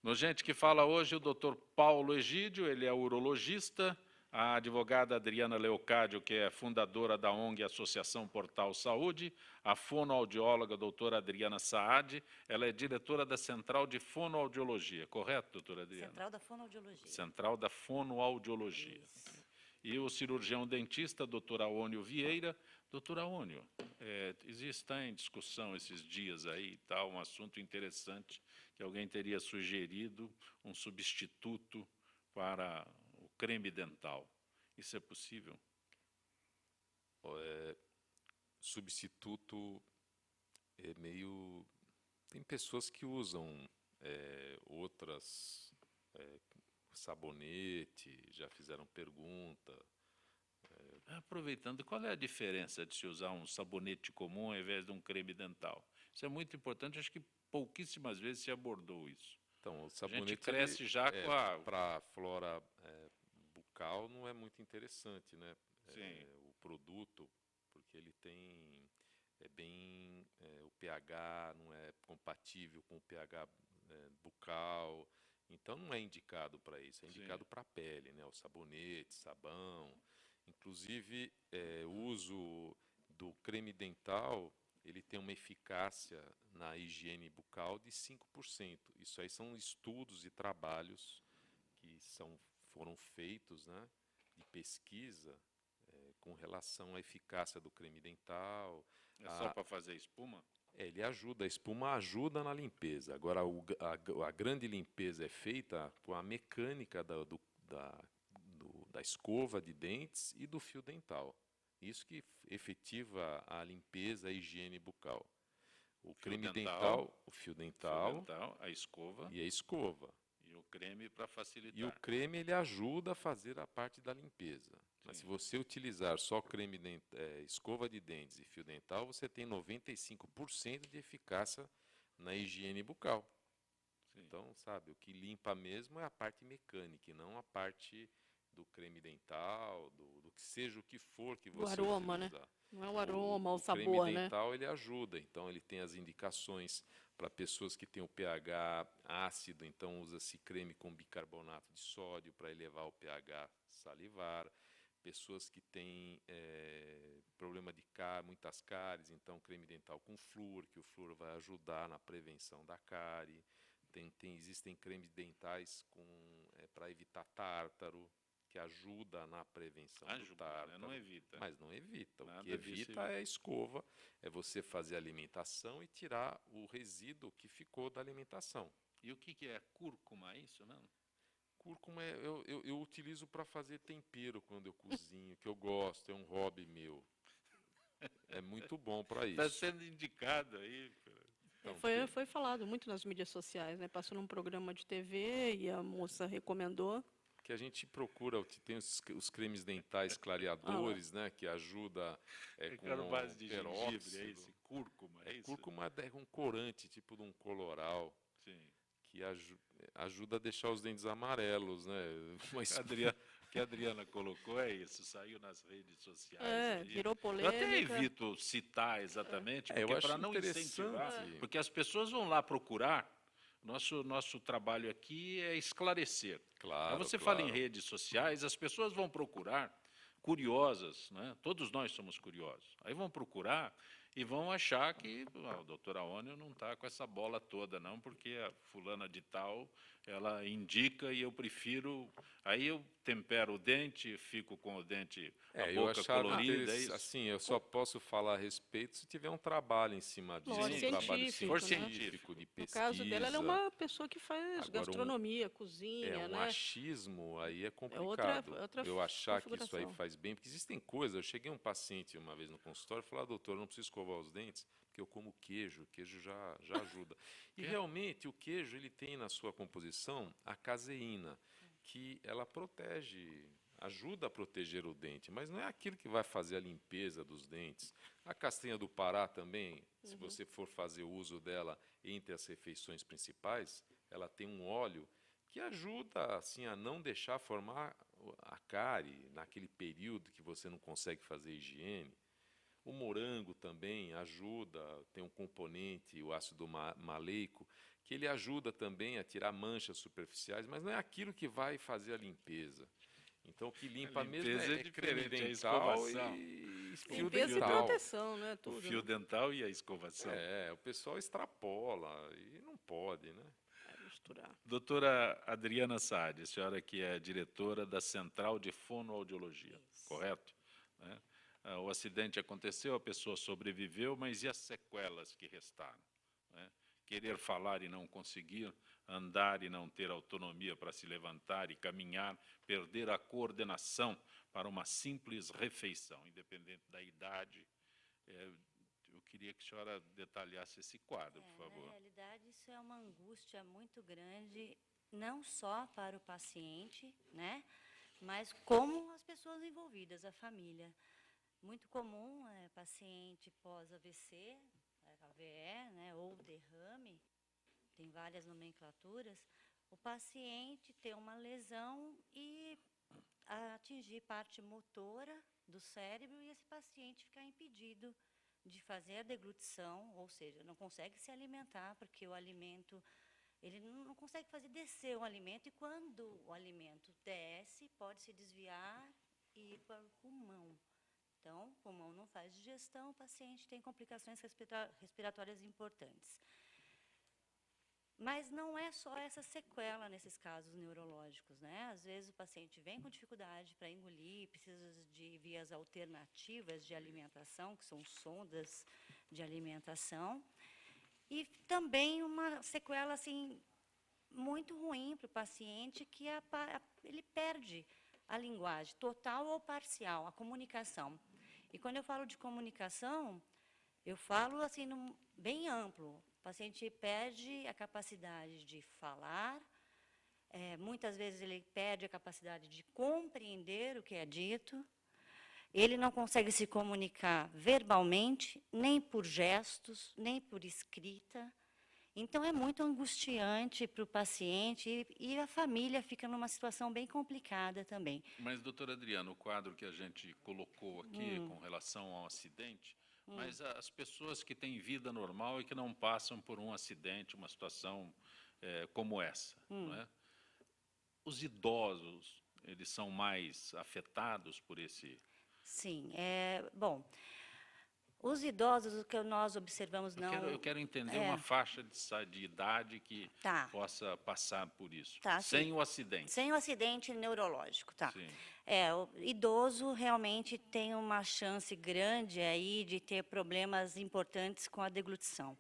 No Gente que Fala hoje, o doutor Paulo Egídio, ele é urologista, a advogada Adriana Leocádio, que é fundadora da ONG Associação Portal Saúde, a fonoaudióloga doutora Adriana Saad, ela é diretora da Central de Fonoaudiologia, correto, doutora Adriana? Central da Fonoaudiologia. Central da Fonoaudiologia. Isso. E o cirurgião dentista, doutor Aônio Vieira. Doutor Aônio, está em discussão esses dias aí, tá, um assunto interessante, que alguém teria sugerido um substituto para o creme dental. Isso é possível? Substituto é meio... Tem pessoas que usam outras... sabonete, já fizeram pergunta. Aproveitando, qual é a diferença de se usar um sabonete comum ao invés de um creme dental? Isso é muito importante, acho que pouquíssimas vezes se abordou isso. Então, o sabonete, a gente cresce já com a... Para a flora bucal não é muito interessante, né? Sim. O produto, porque ele tem... o pH não é compatível com o pH bucal, então não é indicado para isso, é indicado para a pele, né? O sabonete, sabão. Inclusive, o uso do creme dental, ele tem uma eficácia na higiene bucal de 5%. Isso aí são estudos e trabalhos que foram feitos, né, de pesquisa com relação à eficácia do creme dental. É só para fazer espuma? Ele ajuda, a espuma ajuda na limpeza. Agora, a grande limpeza é feita com a mecânica da escova de dentes e do fio dental. Isso que efetiva a limpeza, a higiene bucal. O creme dental, o fio dental, a escova. E a escova. E o creme para facilitar. E o creme ele ajuda a fazer a parte da limpeza. Mas se você utilizar só creme escova de dentes e fio dental, você tem 95% de eficácia na higiene bucal. Sim. Então, sabe, o que limpa mesmo é a parte mecânica, e não a parte do creme dental, do que seja o que for que você utilizar. O aroma, né? Não é o aroma, o sabor, né? O creme dental, ele ajuda. Então, ele tem as indicações para pessoas que têm o pH ácido, então usa-se creme com bicarbonato de sódio para elevar o pH salivar. Pessoas que têm problema de muitas cáries, então creme dental com flúor, que o flúor vai ajudar na prevenção da cárie. Existem cremes dentais para evitar tártaro, que ajuda na prevenção do tártaro. Né? Não evita. Mas não evita. Nada o que evita é a escova, é você fazer a alimentação e tirar o resíduo que ficou da alimentação. E o que é cúrcuma, é isso, não? Cúrcuma eu utilizo para fazer tempero quando eu cozinho, que eu gosto, é um hobby meu. É muito bom para isso. Está sendo indicado aí. Então, foi falado muito nas mídias sociais, né? Passou num programa de TV e a moça recomendou. Que a gente procura, tem os cremes dentais clareadores, né? Que ajuda com base de gengibre, é isso? Cúrcuma, é isso? Cúrcuma é um corante, tipo de um coloral. Sim. Que ajuda a deixar os dentes amarelos, né? Mas que a Adriana colocou é isso, saiu nas redes sociais. Virou polêmica. Eu até evito citar exatamente, porque para não incentivar, porque as pessoas vão lá procurar. Nosso trabalho aqui é esclarecer. Claro, você fala em redes sociais, as pessoas vão procurar, curiosas, né? Todos nós somos curiosos. Aí vão procurar e vão achar que a doutora Aônio não está com essa bola toda, não, porque a fulana de tal, ela indica e eu prefiro... Aí eu tempero o dente, fico com o dente, a boca colorida. Assim, eu só posso falar a respeito se tiver um trabalho em cima disso. Um trabalho científico, de pesquisa. No caso dela, ela é uma pessoa que faz gastronomia, cozinha, né? Achismo, aí é complicado. Outra eu achar que isso aí faz bem, porque existem coisas. Eu cheguei um paciente uma vez no consultório e falei, doutor, eu não preciso escovar os dentes, porque eu como queijo, o queijo já ajuda. E realmente o queijo ele tem na sua composição a caseína, que ela protege ajuda a proteger o dente, mas não é aquilo que vai fazer a limpeza dos dentes. A castanha do Pará também, se você for fazer uso dela entre as refeições principais, ela tem um óleo que ajuda assim a não deixar formar a cárie naquele período que você não consegue fazer higiene. O morango também ajuda, tem um componente, o ácido maleico, que ele ajuda também a tirar manchas superficiais, mas não é aquilo que vai fazer a limpeza. Então, o que limpa mesmo é creme dental e fio limpeza dental. e proteção, né? Tudo, O fio dental e a escovação. O pessoal extrapola e não pode, né? Misturar. Doutora Adriana Saad, a senhora que é diretora da Central de Fonoaudiologia, correto? Né? O acidente aconteceu, a pessoa sobreviveu, mas e as sequelas que restaram? Né? Querer falar e não conseguir, andar e não ter autonomia para se levantar e caminhar, perder a coordenação para uma simples refeição, independente da idade. Eu queria que a senhora detalhasse esse quadro, por favor. Na realidade, isso é uma angústia muito grande, não só para o paciente, né, mas como as pessoas envolvidas, a família. Muito comum, paciente pós-AVC, AVE, né, ou derrame, tem várias nomenclaturas, o paciente ter uma lesão e atingir parte motora do cérebro e esse paciente ficar impedido de fazer a deglutição, ou seja, não consegue se alimentar porque o alimento, ele não consegue fazer descer o alimento e quando o alimento desce, pode se desviar e ir para o pulmão. Então, o pulmão não faz digestão, o paciente tem complicações respiratórias importantes. Mas não é só essa sequela nesses casos neurológicos, né? Às vezes o paciente vem com dificuldade para engolir, precisa de vias alternativas de alimentação, que são sondas de alimentação. E também uma sequela assim, muito ruim para o paciente, que ele perde a linguagem, total ou parcial, a comunicação. E quando eu falo de comunicação, eu falo assim, bem amplo. O paciente perde a capacidade de falar, muitas vezes ele perde a capacidade de compreender o que é dito, ele não consegue se comunicar verbalmente, nem por gestos, nem por escrita. Então, é muito angustiante para o paciente e a família fica numa situação bem complicada também. Mas, doutora Adriana, o quadro que a gente colocou aqui com relação ao acidente, mas as pessoas que têm vida normal e que não passam por um acidente, uma situação como essa, não é? Os idosos, eles são mais afetados por esse... Sim, bom, os idosos, o que nós observamos não... Eu quero entender uma faixa de idade que possa passar por isso, sem o acidente. Sem o acidente neurológico, tá. Sim. O idoso realmente tem uma chance grande aí de ter problemas importantes com a deglutição.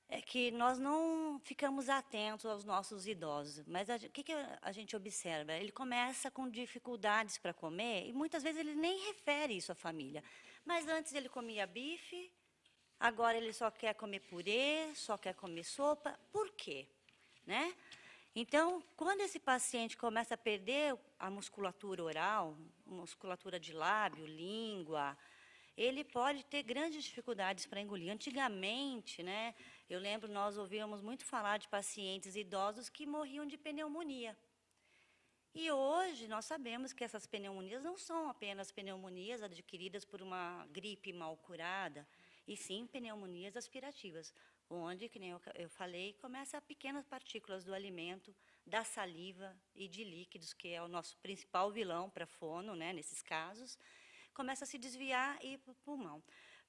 É que nós não ficamos atentos aos nossos idosos, mas o que a gente observa? Ele começa com dificuldades para comer e muitas vezes ele nem refere isso à família. Mas antes ele comia bife, agora ele só quer comer purê, só quer comer sopa. Por quê? Né? Então, quando esse paciente começa a perder a musculatura oral, musculatura de lábio, língua, ele pode ter grandes dificuldades para engolir. Antigamente, né, eu lembro, nós ouvíamos muito falar de pacientes idosos que morriam de pneumonia. E hoje nós sabemos que essas pneumonias não são apenas pneumonias adquiridas por uma gripe mal curada, e sim pneumonias aspirativas, onde, que nem eu falei, começa pequenas partículas do alimento, da saliva e de líquidos, que é o nosso principal vilão para fono, né, nesses casos, começa a se desviar e ir para o pulmão.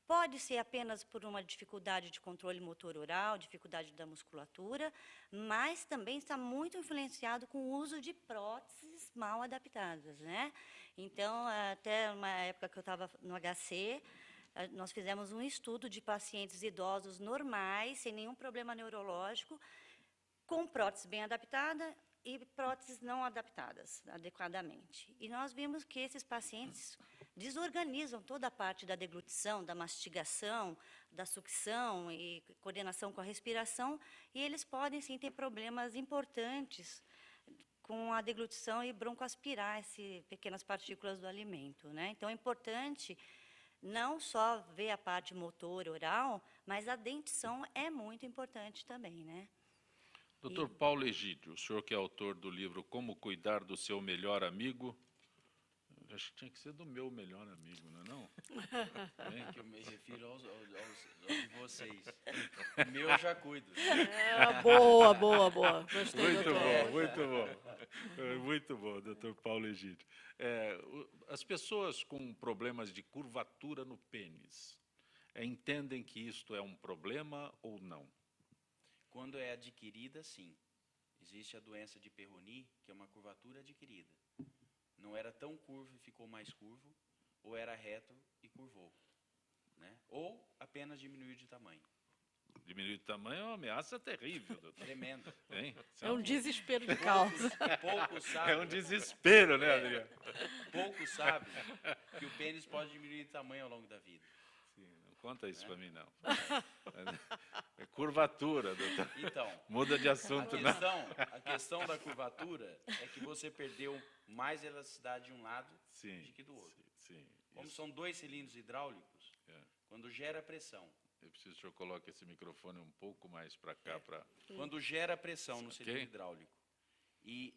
Pode ser apenas por uma dificuldade de controle motor oral, dificuldade da musculatura, mas também está muito influenciado com o uso de próteses mal adaptadas, né? Então, até uma época que eu estava no HC, nós fizemos um estudo de pacientes idosos normais, sem nenhum problema neurológico, com prótese bem adaptada e próteses não adaptadas adequadamente. E nós vimos que esses pacientes desorganizam toda a parte da deglutição, da mastigação, da sucção e coordenação com a respiração, e eles podem, sim, ter problemas importantes com a deglutição e broncoaspirar essas pequenas partículas do alimento, né? Então, é importante não só ver a parte motor oral, mas a dentição é muito importante também, né? Doutor Paulo Egídio, o senhor que é autor do livro Como Cuidar do Seu Melhor Amigo, acho que tinha que ser do meu melhor amigo, não é não? Que eu me refiro aos de vocês. O meu eu já cuido. Boa. Gostei, Muito doutor. bom, muito bom. Muito bom, doutor Paulo Egídio. As pessoas com problemas de curvatura no pênis, entendem que isto é um problema ou não? Quando é adquirida, sim. Existe a doença de Peyronie, que é uma curvatura adquirida. Não era tão curvo e ficou mais curvo, ou era reto e curvou, né? Ou apenas diminuiu de tamanho. Diminuir de tamanho é uma ameaça terrível, doutor. Tremendo. Hein? É um desespero de causa. Poucos sabem. É um desespero, né, Adriano? Poucos sabem que o pênis pode diminuir de tamanho ao longo da vida. Sim, não conta isso para mim, não. É curvatura, doutor. Então, muda de assunto, não. A questão da curvatura é que você perdeu mais elasticidade de um lado do que do outro. Sim, Como são 2 cilindros hidráulicos, quando gera pressão. Eu preciso que o senhor coloque esse microfone um pouco mais para cá. Quando gera pressão no cilindro hidráulico e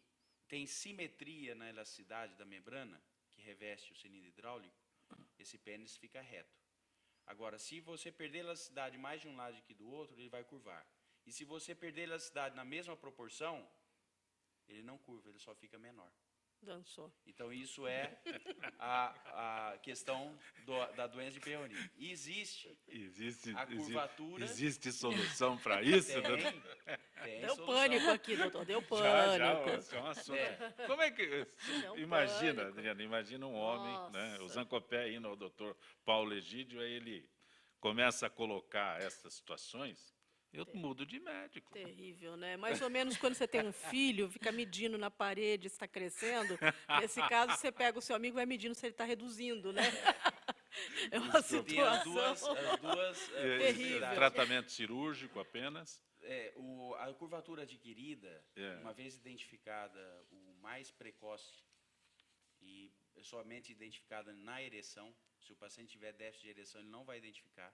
tem simetria na elasticidade da membrana, que reveste o cilindro hidráulico, esse pênis fica reto. Agora, se você perder elasticidade mais de um lado que do outro, ele vai curvar. E se você perder elasticidade na mesma proporção, ele não curva, ele só fica menor. Dançou. Então, isso é a questão da doença de Peyronie. E existe a curvatura... Existe solução para isso? Tem deu solução. Pânico aqui, doutor, deu pânico. Esse é um assunto. Como é que... Imagina, Adriana, imagina um homem, né, o Zancopé indo ao doutor Paulo Egídio, aí ele começa a colocar essas situações... Eu mudo de médico. Terrível, né? Mais ou menos quando você tem um filho, fica medindo na parede se está crescendo. Nesse caso, você pega o seu amigo e vai medindo se ele está reduzindo, né? É uma situação as duas terrível. Tratamento cirúrgico apenas? A curvatura adquirida, uma vez identificada o mais precoce e somente identificada na ereção, se o paciente tiver déficit de ereção, ele não vai identificar,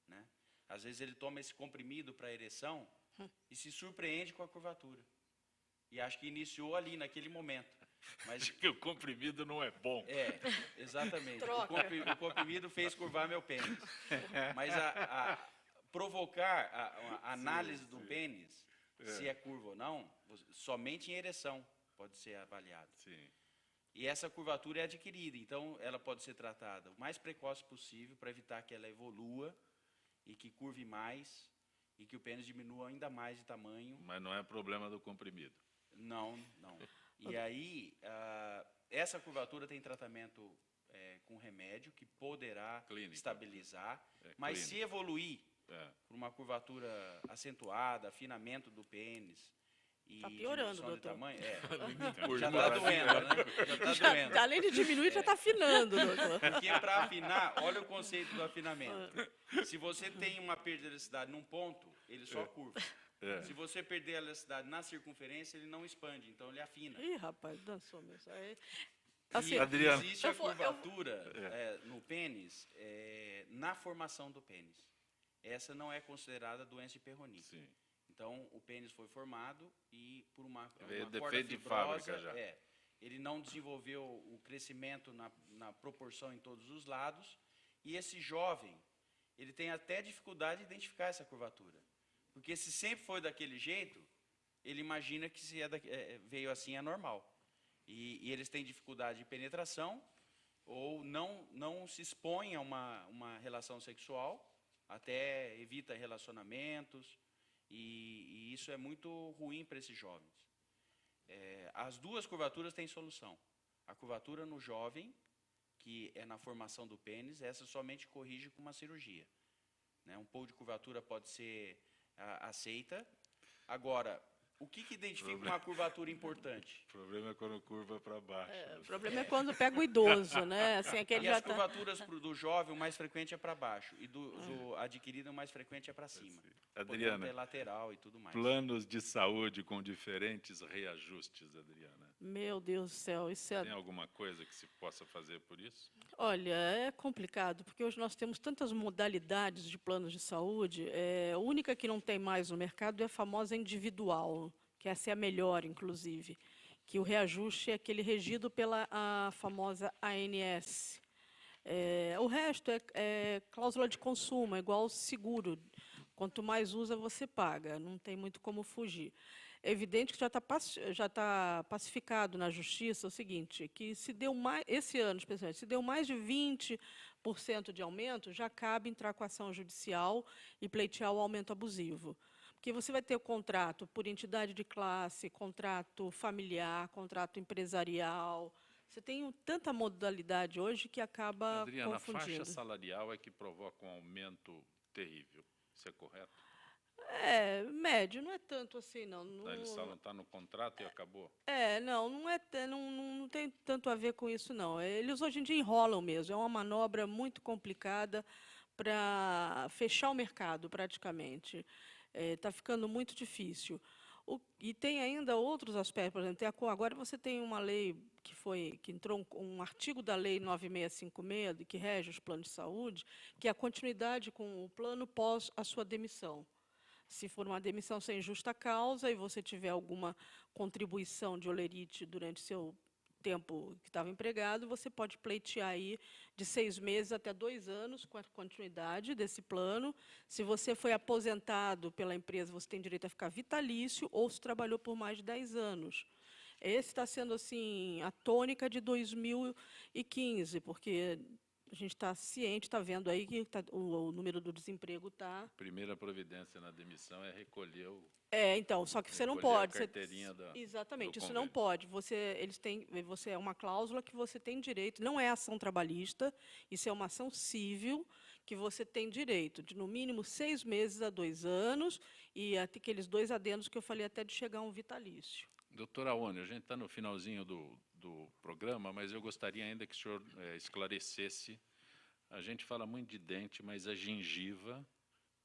né? Às vezes ele toma esse comprimido para ereção e se surpreende com a curvatura. E acho que iniciou ali, naquele momento. Mas acho que o comprimido não é bom. Exatamente. O comprimido fez curvar meu pênis. Mas provocar a análise do pênis, se é curvo ou não, somente em ereção pode ser avaliado. Sim. E essa curvatura é adquirida, então ela pode ser tratada o mais precoce possível para evitar que ela evolua e que curve mais, e que o pênis diminua ainda mais de tamanho. Mas não é problema do comprimido. Não. E aí, essa curvatura tem tratamento com remédio, que poderá estabilizar, mas se evoluir por uma curvatura acentuada, afinamento do pênis, está piorando, doutor. De tamanho, já está doendo, né? Já está doendo. Além de diminuir, já está afinando, doutor. Porque para afinar, olha o conceito do afinamento. Se você tem uma perda de elasticidade num ponto, ele só curva. Se você perder a elasticidade na circunferência, ele não expande, então ele afina. Ih, rapaz, dançou mesmo. Assim, existe a curvatura no pênis na formação do pênis. Essa não é considerada doença de Peyronie. Sim. Então, o pênis foi formado e por uma defeito de fábrica já. Ele não desenvolveu o crescimento na proporção em todos os lados, e esse jovem, ele tem até dificuldade de identificar essa curvatura. Porque se sempre foi daquele jeito, ele imagina que se veio assim é normal. E eles têm dificuldade de penetração, ou não se expõem a uma relação sexual, até evita relacionamentos, e isso é muito ruim para esses jovens. As duas curvaturas têm solução. A curvatura no jovem, que é na formação do pênis, essa somente corrige com uma cirurgia, né? Um pouco de curvatura pode ser aceita. Agora, O que identifica uma curvatura importante? O problema é quando curva para baixo. O problema é quando pega o idoso, né? Assim, aquele E já as tá... curvaturas do jovem, o mais frequente é para baixo. E do adquirido, o mais frequente é para cima. Adriana, Podendo ter lateral e tudo mais. planos de saúde com diferentes reajustes, Adriana. Meu Deus do céu, isso é... Tem alguma coisa que se possa fazer por isso? Olha, é complicado, porque hoje nós temos tantas modalidades de planos de saúde. A única que não tem mais no mercado é a famosa individual, que essa é a melhor, inclusive, que o reajuste é aquele regido pela a famosa ANS. O resto é cláusula de consumo, é igual ao seguro. Quanto mais usa, você paga, não tem muito como fugir. É evidente que já está pacificado na justiça o seguinte, que se deu mais, esse ano, especialmente, se deu mais de 20% de aumento, já cabe entrar com ação judicial e pleitear o aumento abusivo. Porque você vai ter o contrato por entidade de classe, contrato familiar, contrato empresarial. Você tem tanta modalidade hoje que acaba Adriana, confundindo. a faixa salarial é que provoca um aumento terrível. Isso é correto? Médio, não é tanto assim, não. Ele só não está no contrato e acabou? Não tem tanto a ver com isso, não. Eles hoje em dia enrolam mesmo. É uma manobra muito complicada para fechar o mercado, praticamente. Está ficando muito difícil. E tem ainda outros aspectos, por exemplo, agora você tem uma lei que entrou um artigo da lei 9656, que rege os planos de saúde, que é a continuidade com o plano pós a sua demissão. Se for uma demissão sem justa causa e você tiver alguma contribuição de holerite durante seu tempo que estava empregado, você pode pleitear aí de 6 meses até 2 anos com a continuidade desse plano. Se você foi aposentado pela empresa, você tem direito a ficar vitalício ou se trabalhou por mais de 10 anos. Esse está sendo assim a tônica de 2015, porque a gente está ciente, está vendo aí que o número do desemprego está... A primeira providência na demissão é recolher o... então, só que você não pode. A carteirinha exatamente, do isso não pode. Você é uma cláusula que você tem direito, não é ação trabalhista, isso é uma ação civil, que você tem direito de, no mínimo, 6 meses a 2 anos, e até aqueles 2 adendos que eu falei até de chegar a um vitalício. Doutora Aone, a gente está no finalzinho do programa, mas eu gostaria ainda que o senhor esclarecesse. A gente fala muito de dente, mas a gengiva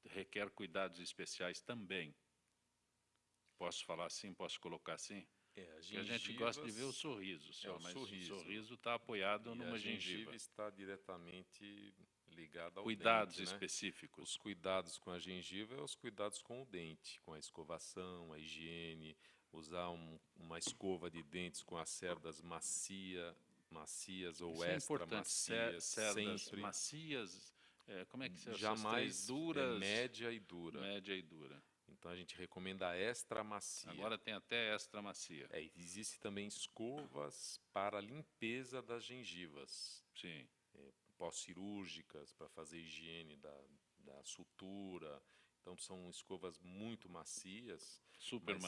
requer cuidados especiais também. Posso falar assim? Posso colocar assim? Porque a gente gosta de ver o sorriso, só, mas o sorriso está apoiado numa gengiva. A gengiva está diretamente ligada ao cuidados dente, né? Específicos. Os cuidados com a gengiva os cuidados com o dente, com a escovação, a higiene, usar uma escova de dentes com as cerdas macias ou isso extra macias, sempre macias, como é que você jamais duras, média e dura. Média e dura. Então a gente recomenda a extra macia. Agora tem até extra macia. Existe também escovas para limpeza das gengivas. Sim. Pós-cirúrgicas para fazer higiene da sutura. Então, são escovas muito macias. Super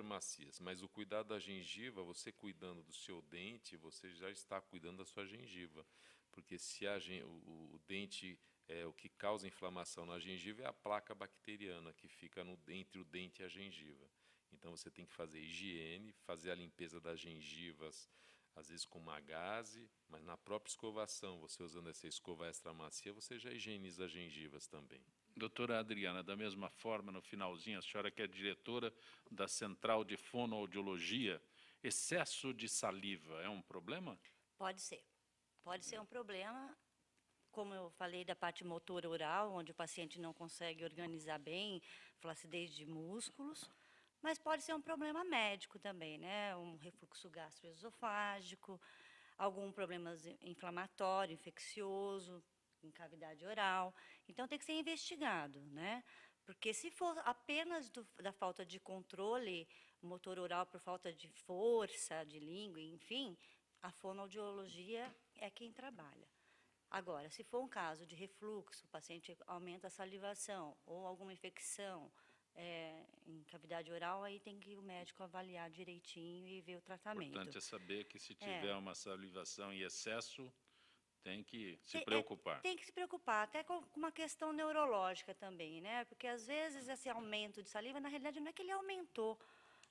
macias. Mas o cuidado da gengiva, você cuidando do seu dente, você já está cuidando da sua gengiva. Porque se o dente, o que causa inflamação na gengiva é a placa bacteriana que fica entre o dente e a gengiva. Então, você tem que fazer higiene, fazer a limpeza das gengivas, às vezes com uma gaze, mas na própria escovação, você usando essa escova extra macia, você já higieniza as gengivas também. Doutora Adriana, da mesma forma, no finalzinho, a senhora que é diretora da Central de Fonoaudiologia, excesso de saliva é um problema? Pode ser. Pode ser um problema, como eu falei da parte motora oral, onde o paciente não consegue organizar bem, flacidez de músculos, mas pode ser um problema médico também, né? Um refluxo gastroesofágico, algum problema inflamatório, infeccioso, em cavidade oral. Então, tem que ser investigado, né? Porque se for apenas da falta de controle motor oral por falta de força, de língua, enfim, a fonoaudiologia é quem trabalha. Agora, se for um caso de refluxo, o paciente aumenta a salivação ou alguma infecção em cavidade oral, aí tem que o médico avaliar direitinho e ver o tratamento. O importante é saber que se tiver uma salivação em excesso, tem que se preocupar. Tem que se preocupar, até com uma questão neurológica também, né? Porque, às vezes, esse aumento de saliva, na realidade, não é que ele aumentou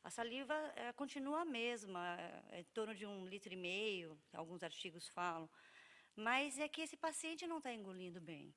A saliva continua a mesma, em torno de 1,5 litro, alguns artigos falam, mas é que esse paciente não está engolindo bem.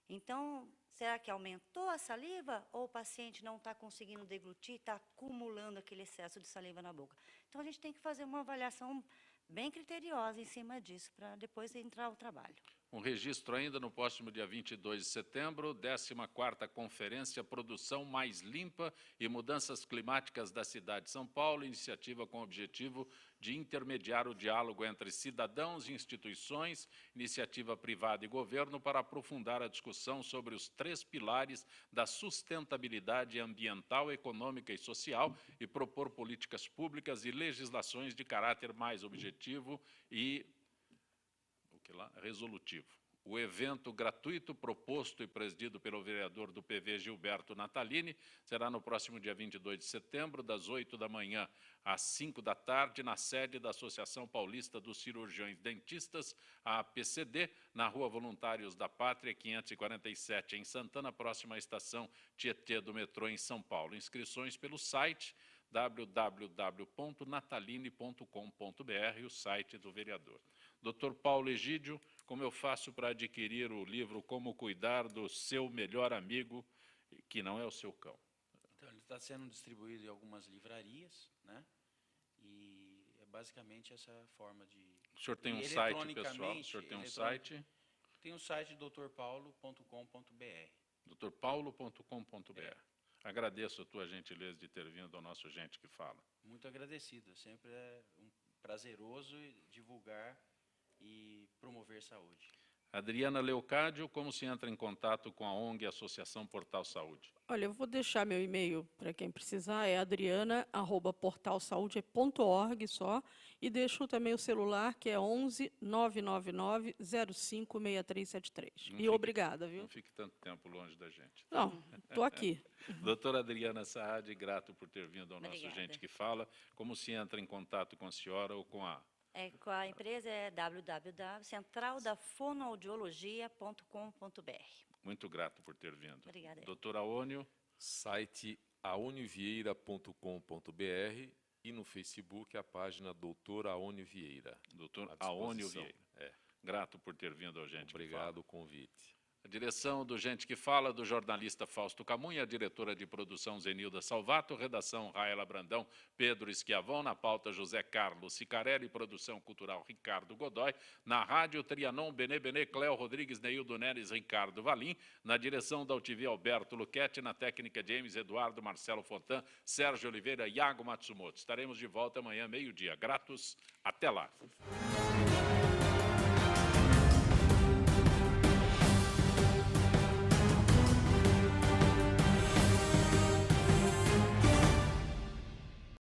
Então, será que aumentou a saliva ou o paciente não está conseguindo deglutir, está acumulando aquele excesso de saliva na boca? Então, a gente tem que fazer uma avaliação bem criteriosa em cima disso, para depois entrar ao trabalho. Um registro ainda no próximo dia 22 de setembro, 14ª Conferência Produção Mais Limpa e Mudanças Climáticas da Cidade de São Paulo, iniciativa com o objetivo de intermediar o diálogo entre cidadãos e instituições, iniciativa privada e governo, para aprofundar a discussão sobre os 3 pilares da sustentabilidade ambiental, econômica e social e propor políticas públicas e legislações de caráter mais objetivo e resolutivo. O evento gratuito proposto e presidido pelo vereador do PV, Gilberto Natalini, será no próximo dia 22 de setembro, das 8 da manhã às 5 da tarde, na sede da Associação Paulista dos Cirurgiões Dentistas, a APCD, na Rua Voluntários da Pátria, 547, em Santana, próxima à estação Tietê do metrô, em São Paulo. Inscrições pelo site www.nataline.com.br, o site do vereador. Dr. Paulo Egídio, como eu faço para adquirir o livro Como Cuidar do Seu Melhor Amigo, que não é o seu cão? Então, ele está sendo distribuído em algumas livrarias, né? E é basicamente essa forma de... O senhor tem um site, pessoal? O senhor tem um site? Tem o site drpaulo.com.br. drpaulo.com.br. Agradeço a tua gentileza de ter vindo ao nosso Gente que Fala. Muito agradecido. Sempre é prazeroso divulgar e promover saúde. Adriana Leocádio, como se entra em contato com a ONG Associação Portal Saúde? Olha, eu vou deixar meu e-mail para quem precisar, é adriana@portalsaude.org só, e deixo também o celular, que é 11 999 05 6373. E obrigada, viu? Não fique tanto tempo longe da gente. Não, estou aqui. Doutora Adriana Saad, grato por ter vindo ao nosso Obrigada. Gente que Fala. Como se entra em contato com a senhora ou com a... Com a empresa é www.centraldafonoaudiologia.com.br. Muito grato por ter vindo. Obrigada. Doutora Aônio. Site aonivieira.com.br e no Facebook a página Doutor Aônio Vieira. Doutor Aônio Vieira. Grato por ter vindo ao Gente Obrigado o convite. A direção do Gente que Fala, do jornalista Fausto Camunha, a diretora de produção Zenilda Salvato, redação Raela Brandão, Pedro Esquiavão, na pauta José Carlos Sicarelli, produção cultural Ricardo Godoy, na rádio Trianon, Benê, Cléo Rodrigues, Neildo Neres, Ricardo Valim, na direção da UTV Alberto Luquete, na técnica James Eduardo, Marcelo Fontan, Sérgio Oliveira, Iago Matsumoto. Estaremos de volta amanhã, meio-dia. Gratos, até lá.